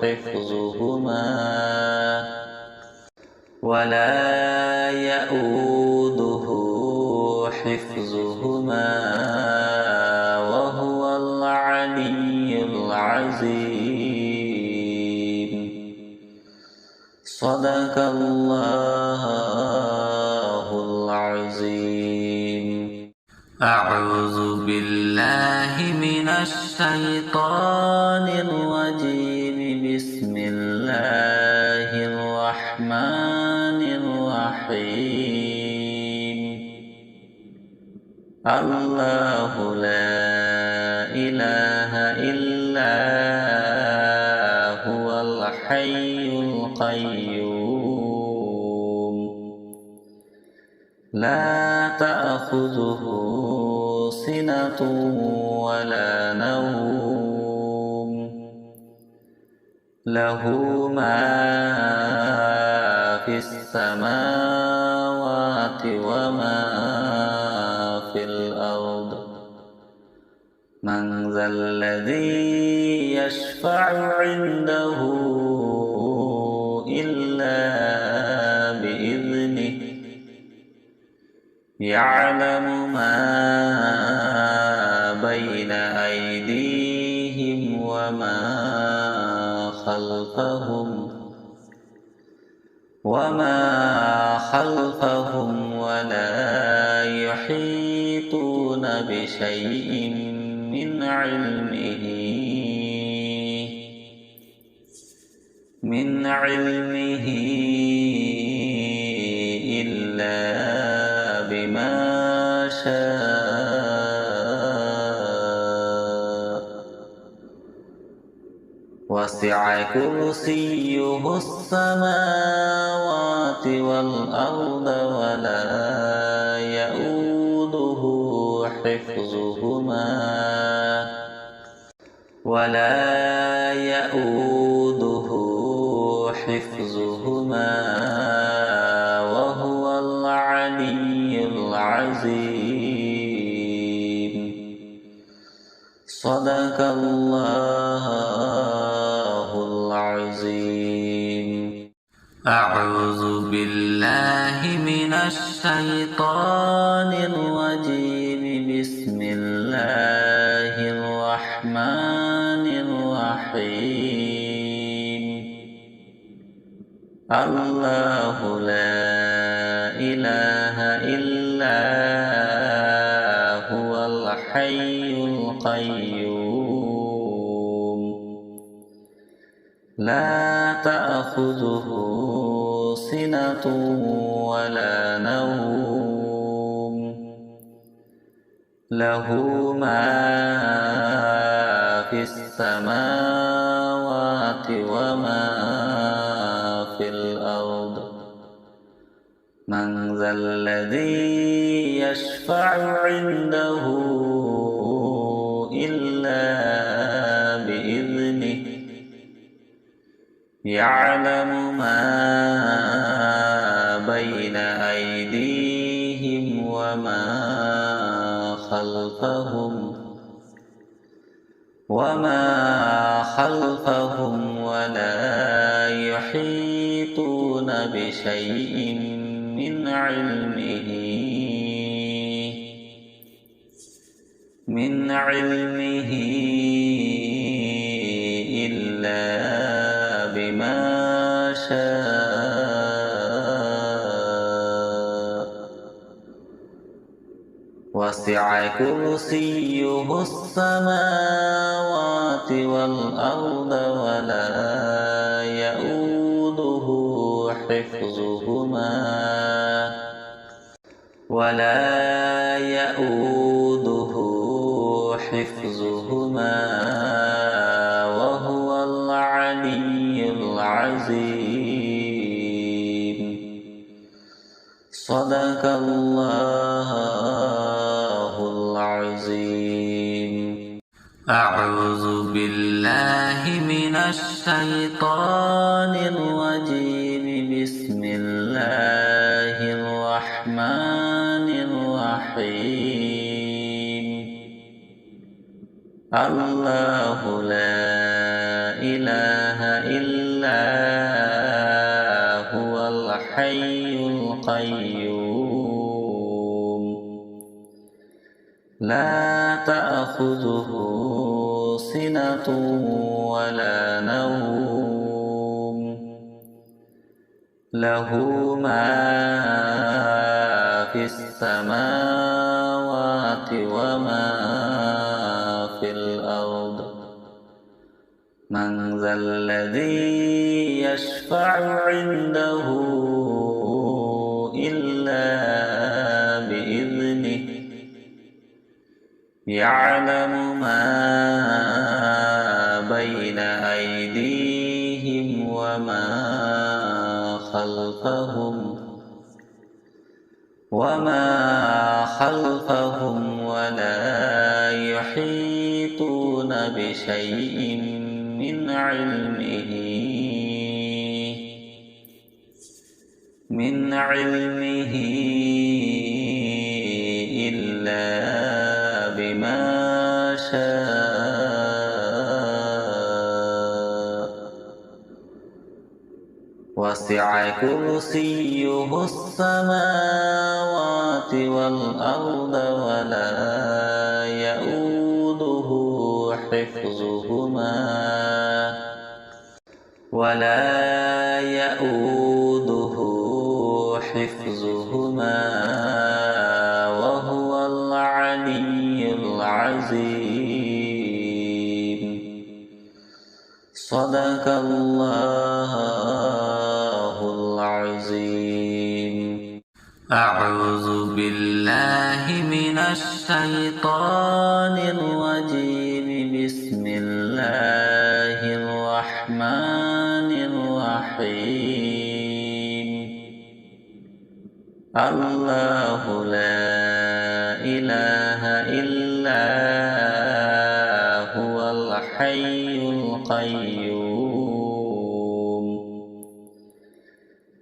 حفظهما وهو العلي العظيم. صدق الله العظيم. أعوذ بالله من الشيطان الرجيم. بسم الله الرحمن الله لا إله إلا هو الحي القيوم لا تأخذه سنة ولا نوم له ما في السماوات وما في الأرض من ذا الذي يشفع عنده إلا بإذنه يعلم ما بين أيديهم وما خلفهم ولا يحيطون بشيء من علمه إلا بما شاء وسع كرسيه السماوات والأرض ولا يؤوده حفظهما وهو العلي العظيم صدق الله العظيم أعوذ بالله من الشيطان الرجيم بسم الله الرحمن الرحيم الله لا إله إلا هو الحي القيوم لا تأخذه سنة ولا نوم له ما في السماوات وما في الأرض من ذا الذي يشفع عنده إلا بإذنه يعلم ما بين أيديهم وما خلفهم ولا يحيطون بشيء من علمه إلا بما شاء وسع كرسيه السماوات والأرض ولا يؤوده حفظهما وهو العلي العظيم صدق الله العظيم أعوذ بالله من الشيطان الرجيم بسم الله الرحمن الرحيم الله لا إله إلا هو الحي القيوم لا تأخذه سنة ولا نوم له ما في السماوات وما في الأرض من ذا الذي يشفع عنده إلا بإذنه يعلم ما بين أيديهم وما خلفهم ولا يحيطون بشيء من علمه إلا بما شاء وسع كرسيه السماوات والأرض ولا يؤوده حفظهما وهو العلي العظيم. صدق الله العظيم. أعوذ بالله من الشيطان الرجيم. بسم الله الرحمن الرحيم. الله لا إله إلا هو الحي القيوم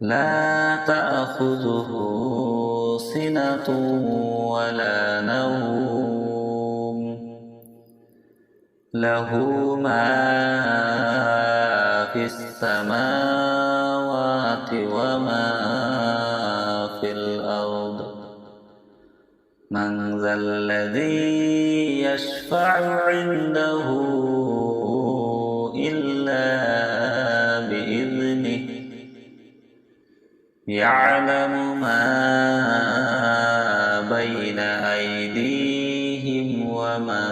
لا تأخذه سنة ولا نوم له ما في السماوات وما في الأرض. من ذا الذي يشفع عنده إلا بإذنه. يعلم ما بين أيديهم وما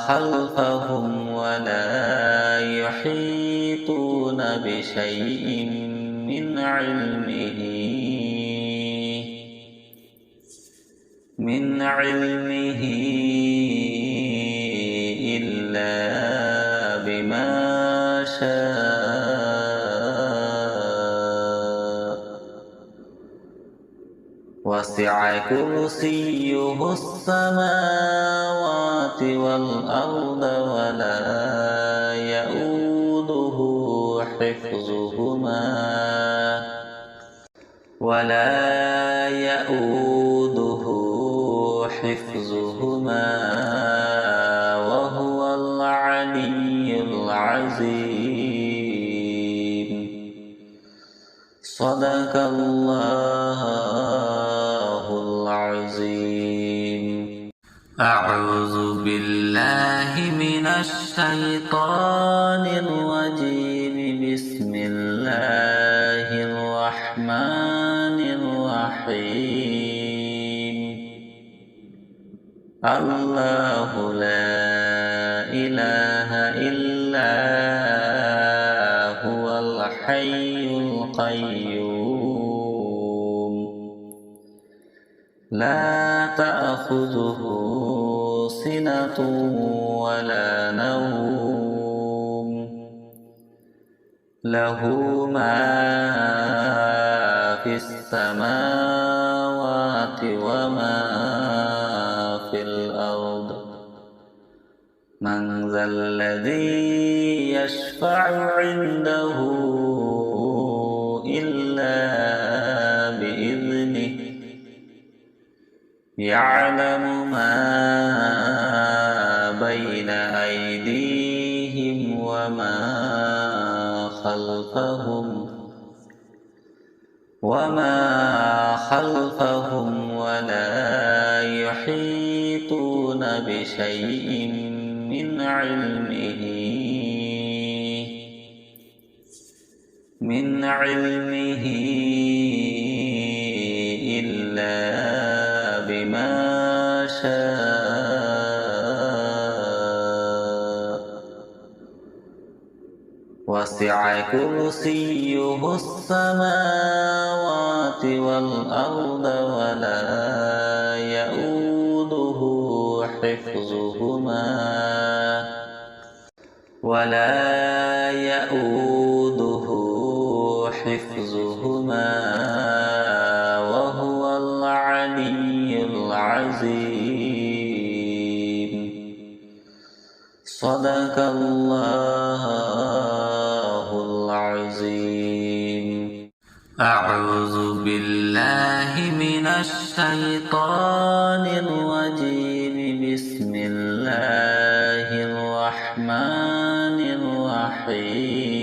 خلفهم ولا يحيطون بشيء من علمه إلا بما شاء وسع كرسيه السماوات والأرض ولا يؤوده حفظهما وهو العلي العظيم. صدق الله العظيم. أعوذ بالله من الشيطان الرجيم. بسم الله الرحمن الرحيم. الله لا إله إلا هو الحي القيوم لا تأخذه سنة ولا نوم له ما في السماوات وما في الأرض. من ذا الذي يشفع عنده إلا بإذنه. يعلم ما بين أيديهم وما خلفهم ولا يحيطون بشيء من علمه إلا بما شاء وسع كرسيه السماوات والأرض ولا يؤوده حفظهما وهو العلي العظيم. صدق الله العظيم. أعوذ بالله من الشيطان الرجيم. بسم الله الرحمن الرحيم.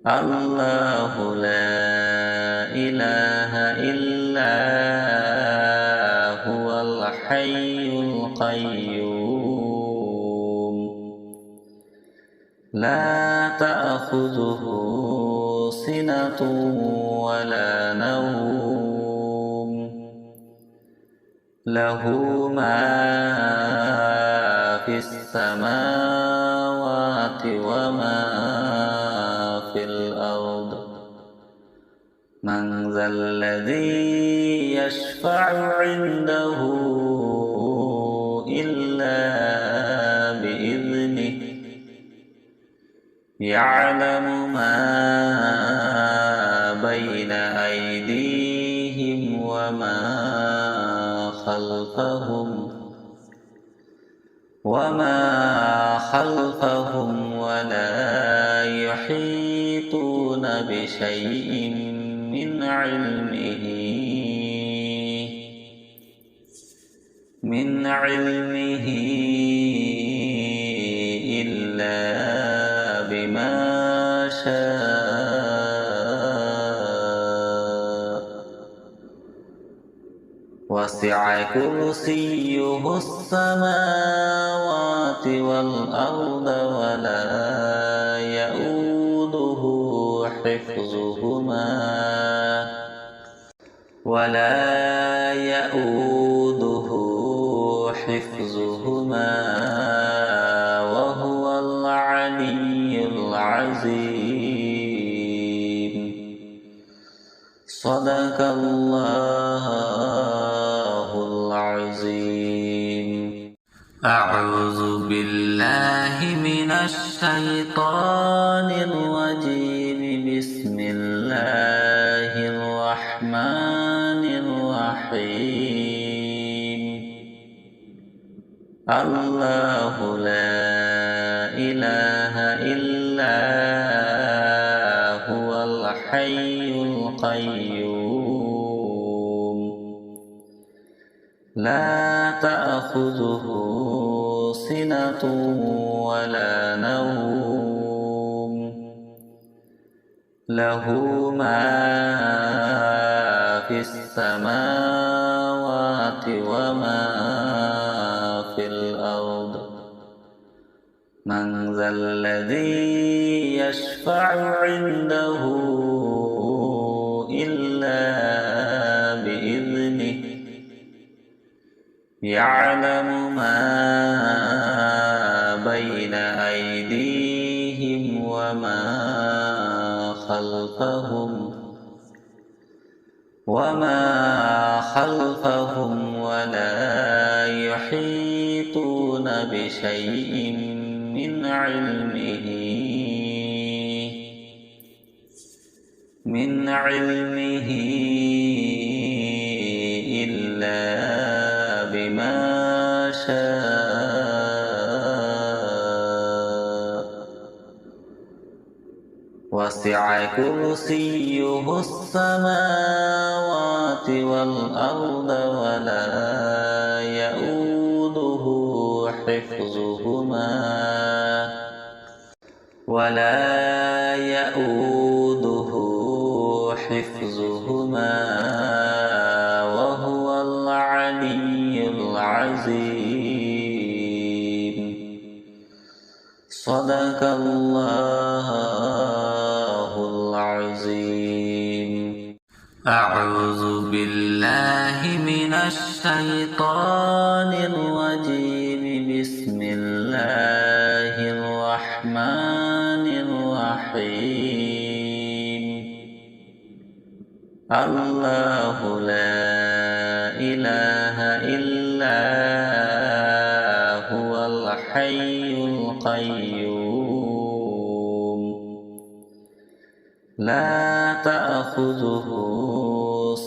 الله لا إله إلا هو الحي القيوم. لا تأخذه سنة ولا نوم. له ما في السماوات وما في الأرض. من ذا الذي يشفع عنده إلا بإذنه. يعلم ما بين أيديهم وما خلفهم ولا يحيطون بشيء من علمه إلا بما شاء. وسع كرسيه السماوات والأرض ولا يؤوده حفظهما وهو العلي العظيم. صدق الله العظيم. أعوذ بالله من الشيطان الرجيم. بسم الله الرحمن الرحيم. الله لا إله إلا هو الحي القيوم. لا تأخذه سنة ولا نوم. له ما في السماوات وما في الأرض. من ذا الذي يشفع عنده إلا بإذنه. يعلم ما بين أيديهم وما خلفهم ولا يحيطون بشيء من علمه إلا بما شاء. وسع كرسيه السماوات والأرض ولا يؤوده حفظهما وهو العلي العظيم. صدق الله العظيم. أعوذ بالله من الشيطان الرجيم. بسم الله الرحمن الرحمن الرحيم الله لا إله إلا هو الحي القيوم لا تأخذه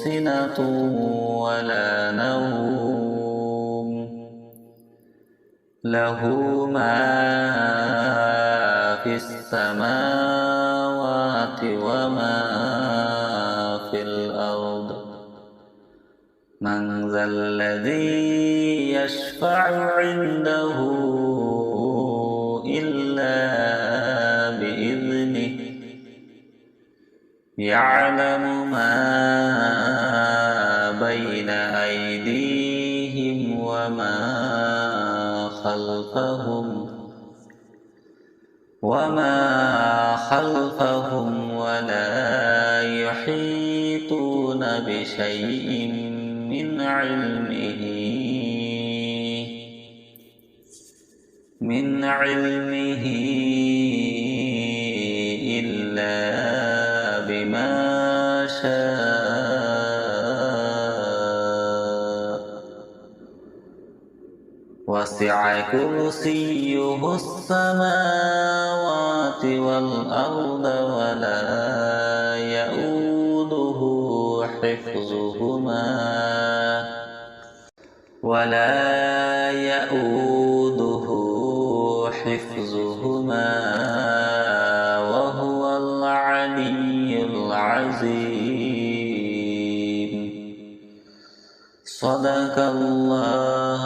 سنة ولا نوم له ما في السماوات وما في الأرض من ذا الذي يشفع عنده إلا بإذنه يعلم ما بين أيديهم وما خلفهم ولا يحيطون بشيء من علمه إلا بما شاء وسع كرسيه السماوات والأرض ولا يؤوده حفظهما وهو العلي العظيم صدق الله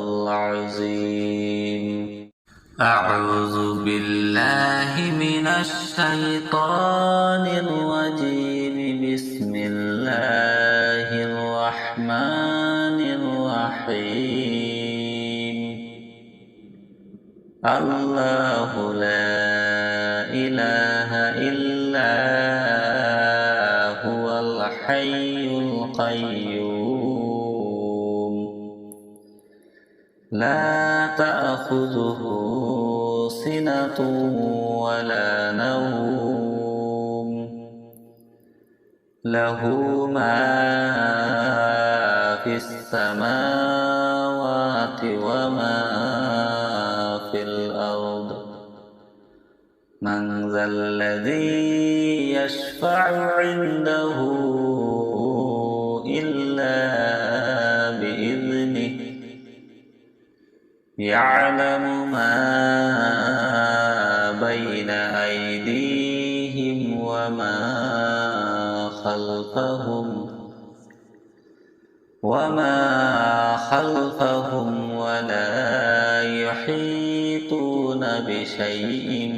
العظيم أعوذ بالله من الشيطان الرجيم بسم الله الرحمن الرحيم الله لا إله إلا هو الحي القيوم لا تأخذه سنة ولا نوم له ما في السماوات وما في الأرض من ذا الذي يشفع عنده إلا بإذنه يعلم ما بين أيديهم وما خلفهم ولا يحيطون بشيء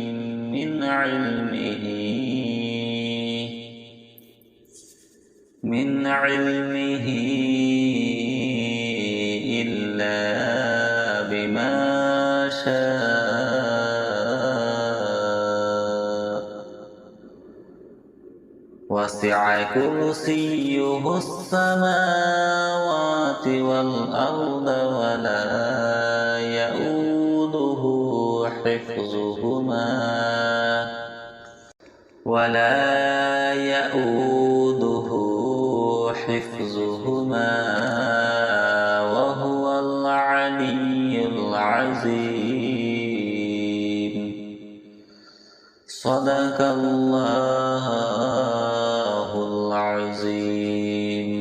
من علمه إلا بما شاء وسع كرسيه السماوات والأرض ولا يؤوده حفظهما وهو العلي العظيم صدق الله العظيم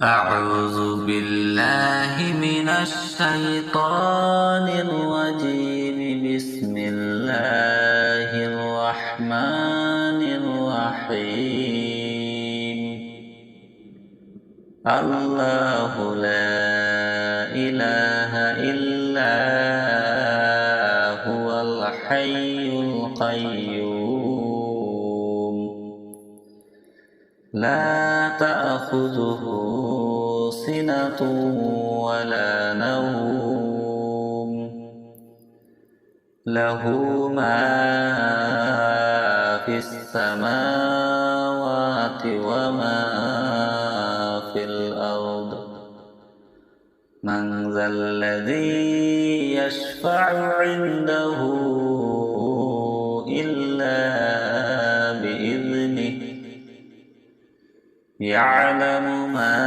أعوذ بالله من الشيطان الرجيم بسم الله الرحمن الرحيم الله لا إله إلا هو الحي القيوم لا تأخذه سنة ولا نوم له ما في السماوات وما في الأرض من ذا الذي يشفع عنده إلا بإذنه يعلم ما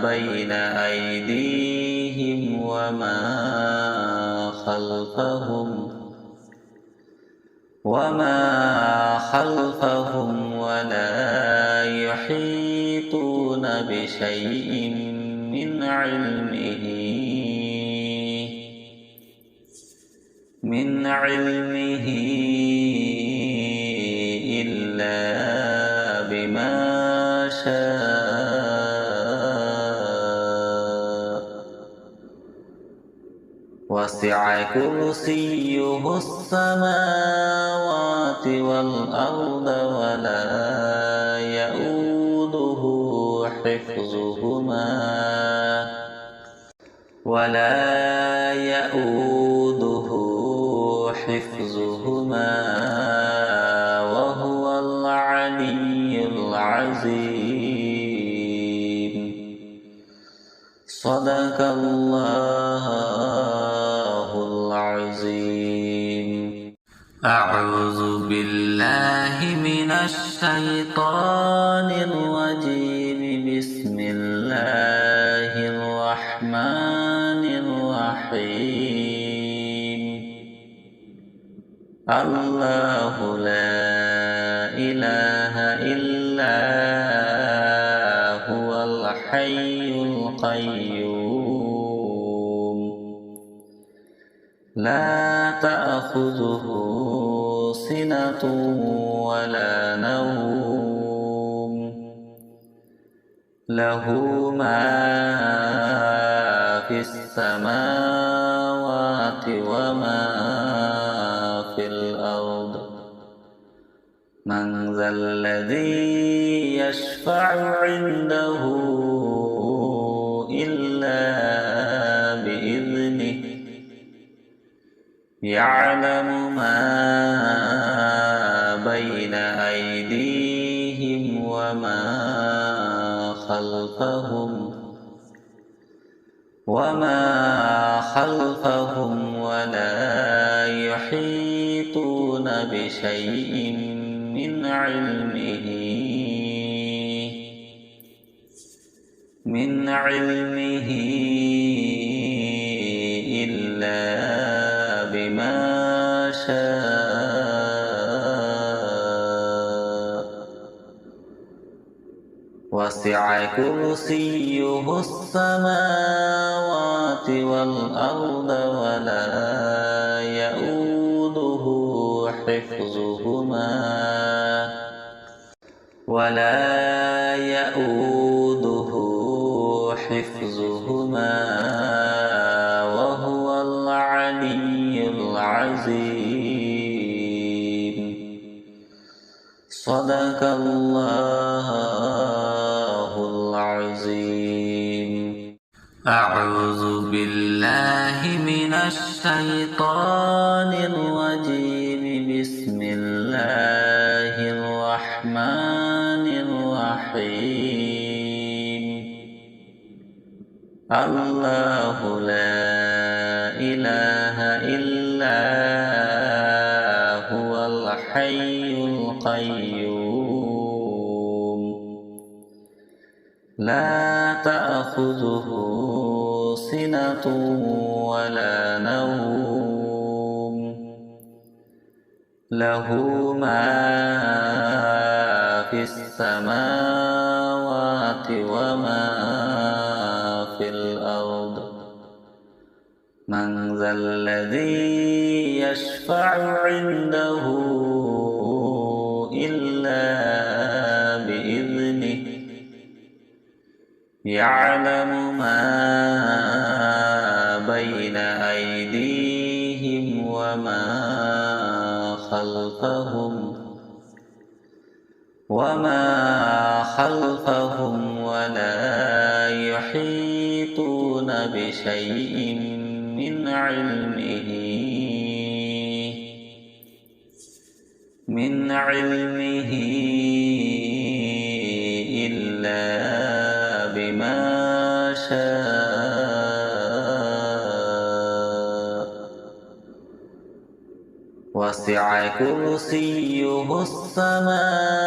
بين أيديهم وما خلفهم ولا يحيطون بشيء من علمه إلا بما شاء وسع كرسيه السماوات والأرض ولا يؤوده حفظهما وهو العلي العظيم. صدق الله العظيم. أعوذ بالله من الشيطان الرجيم. بسم الله الرحمن الرحيم. الله لا إله إلا هو الحي القيوم لا تأخذه سنة ولا نوم له ما في السماوات وما في الأرض. من ذا الذي يشفع عنده إلا بإذنه يعلم ما بين أيديهم وما خلفهم ولا يحيطون بشيء من علمه إلا بما شاء وسع كرسيه السماوات والأرض ولا يؤوده حفظهما وهو العلي العظيم. صدق الله العظيم. أعوذ بالله من الشيطان الرجيم. بسم الله الرحمن الرحيم. الله لا إله إلا هو الحي القيوم لا تأخذه سنة ولا نوم له ما في السماوات وما في الأرض. من ذا الذي يشفع عنده إلا بإذنه يعلم ما بين أيديهم وما خلفهم ولا يحيطون بشيء من علمه إلا بما شاء وسع كرسيه السماوات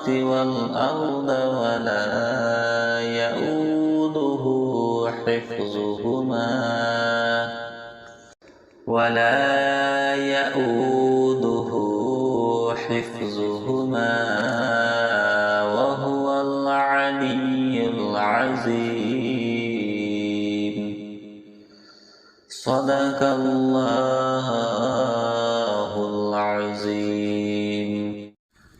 والأرض ولا يؤوده حفظهما وهو العلي العظيم. صدق الله العظيم.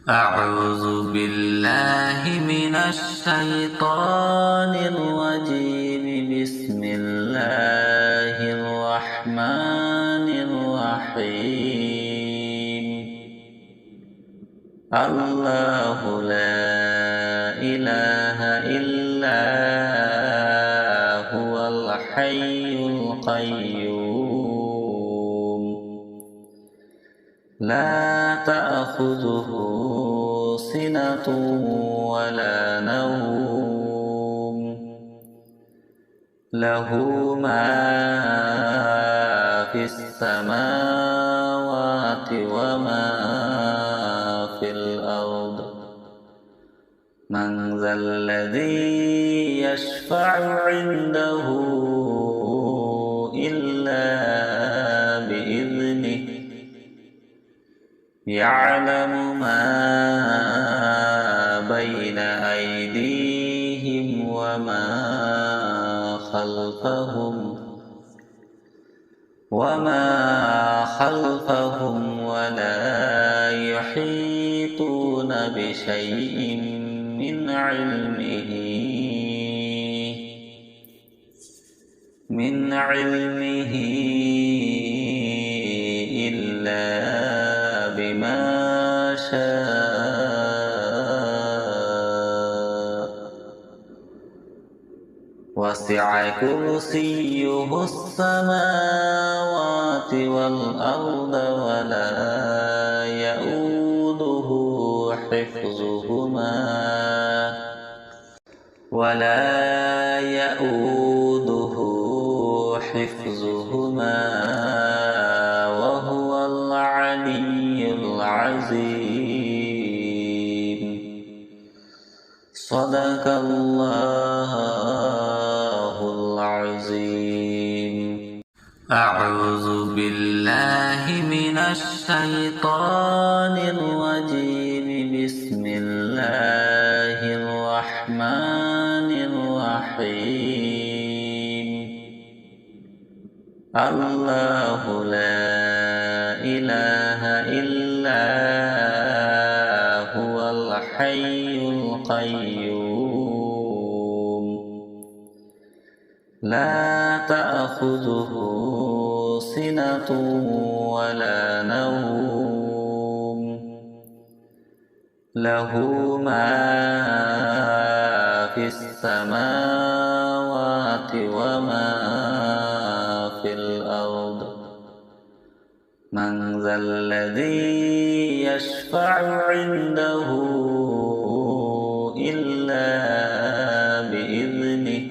أعوذ بالله من الشيطان الرجيم. بسم الله الرحمن الرحيم. الله لا إله إلا هو الحي القيوم لا تأخذه سنة ولا نوم له ما في السماوات وما في الأرض. من ذا الذي يشفع عنده إلا بإذنه يعلم ما بين أيديهم وما خلفهم ولا يحيطون بشيء من علمه إلا بما شاء. وسع كرسيه السماوات والأرض ولا يؤوده حفظهما وهو العلي العظيم. صدق الله العظيم. أعوذ بالله من الشيطان الرجيم. بسم الله الرحمن الرحيم. الله لا إله إلا هو الحي القيوم لا تأخذه سنة ولا نوم له ما في السماوات وما في الأرض. من ذا الذي يشفع عنده إلا بإذنه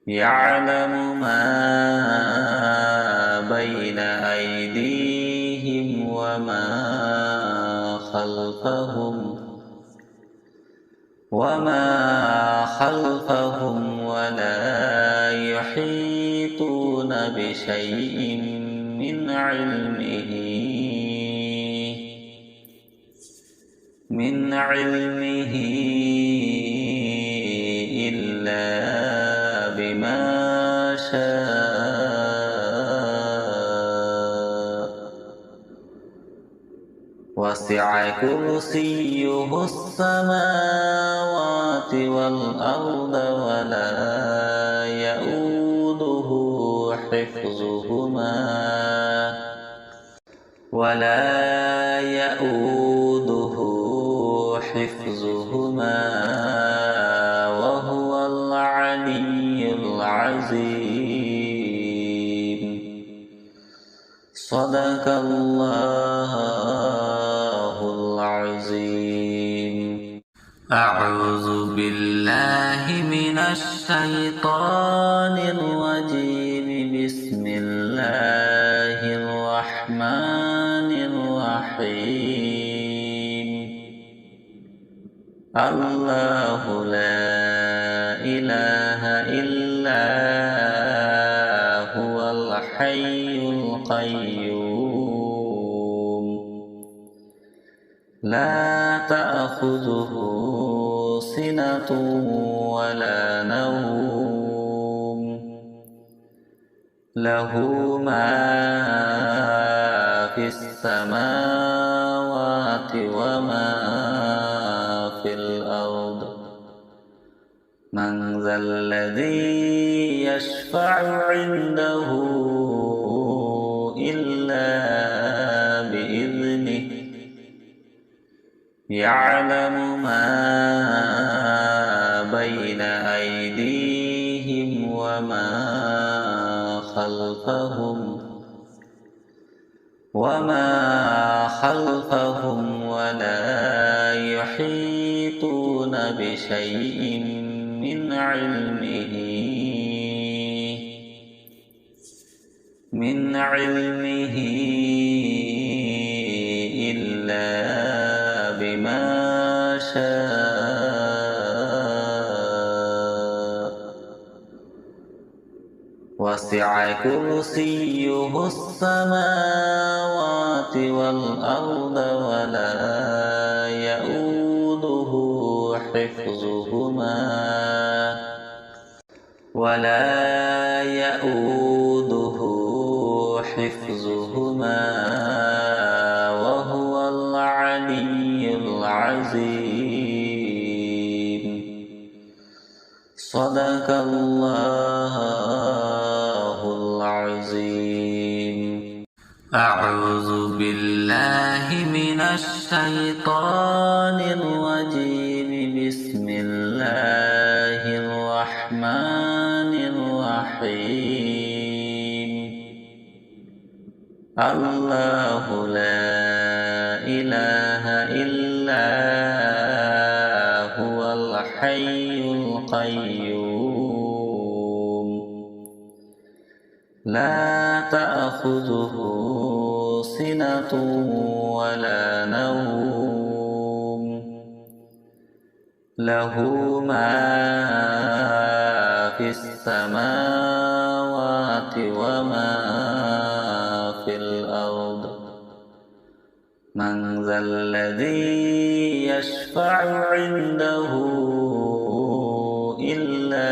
يعلم ما بين أيديهم وما خلفهم ولا يحيطون بشيء من علمه إلا بما شاء. وسع كرسيه السماوات والأرض ولا يؤوده حفظهما وهو العلي العظيم. صدق الله العظيم. أعوذ بالله من الشيطان الرجيم. بسم الله الرحمن الرحيم. الله لا إله إلا هو الحي القيوم. لا تأخذه سنة ولا نوم. له ما في السماوات وما في الأرض. من ذا الذي يشفع عنده إلا بإذنه. يعلم ما بين أيديهم وما خلفهم ولا يحيطون بشيء من علمه إلا بما شاء. وسع كرسيه السماوات والأرض ولا يؤوده حفظهما وهو العلي العظيم. صدق الله العظيم. أعوذ بالله من الشيطان الرجيم. بسم الله الرحمن الرحيم. الله لا إله إلا هو الحي القيوم. لا تأخذه سنة ولا نوم. له ما في السماوات وما في الأرض. من ذا الذي يشفع عنده إلا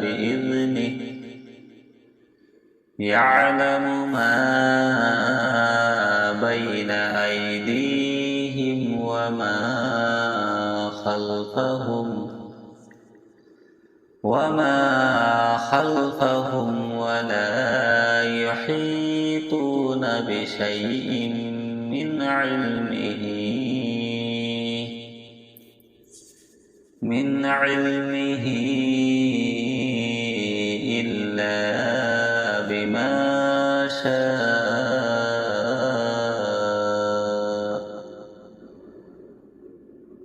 بإذنه. يعلم ما بين أيديهم وما خلفهم ولا يحيطون بشيء من علمه إلا بما شاء.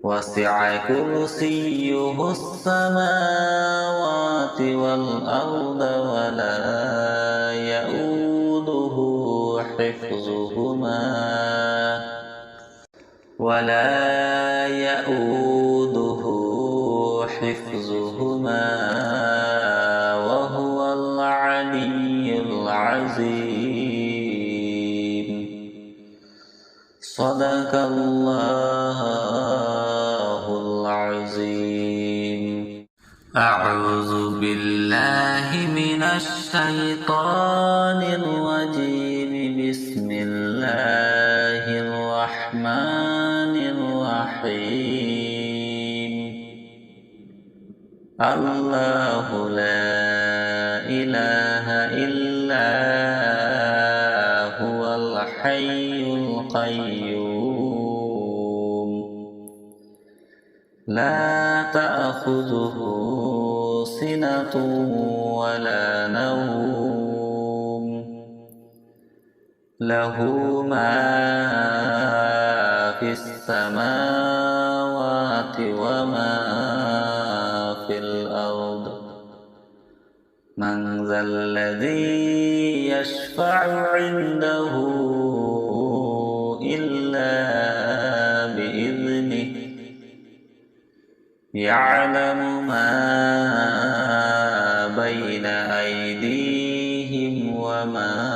وسع كرسيه السماوات والأرض ولا يؤوده حفظهما وهو العلي العظيم. صدق الله العظيم. أعوذ بالله من الشيطان الرجيم. بسم الله الرحمن الرحيم. الله لا إله إلا هو الحي القيوم. لا تأخذه سنة ولا نوم. له ما في السماوات وما وما في الأرض من ذا الذي يشفع عنده إلا بإذنه يعلم ما بين أيديهم وما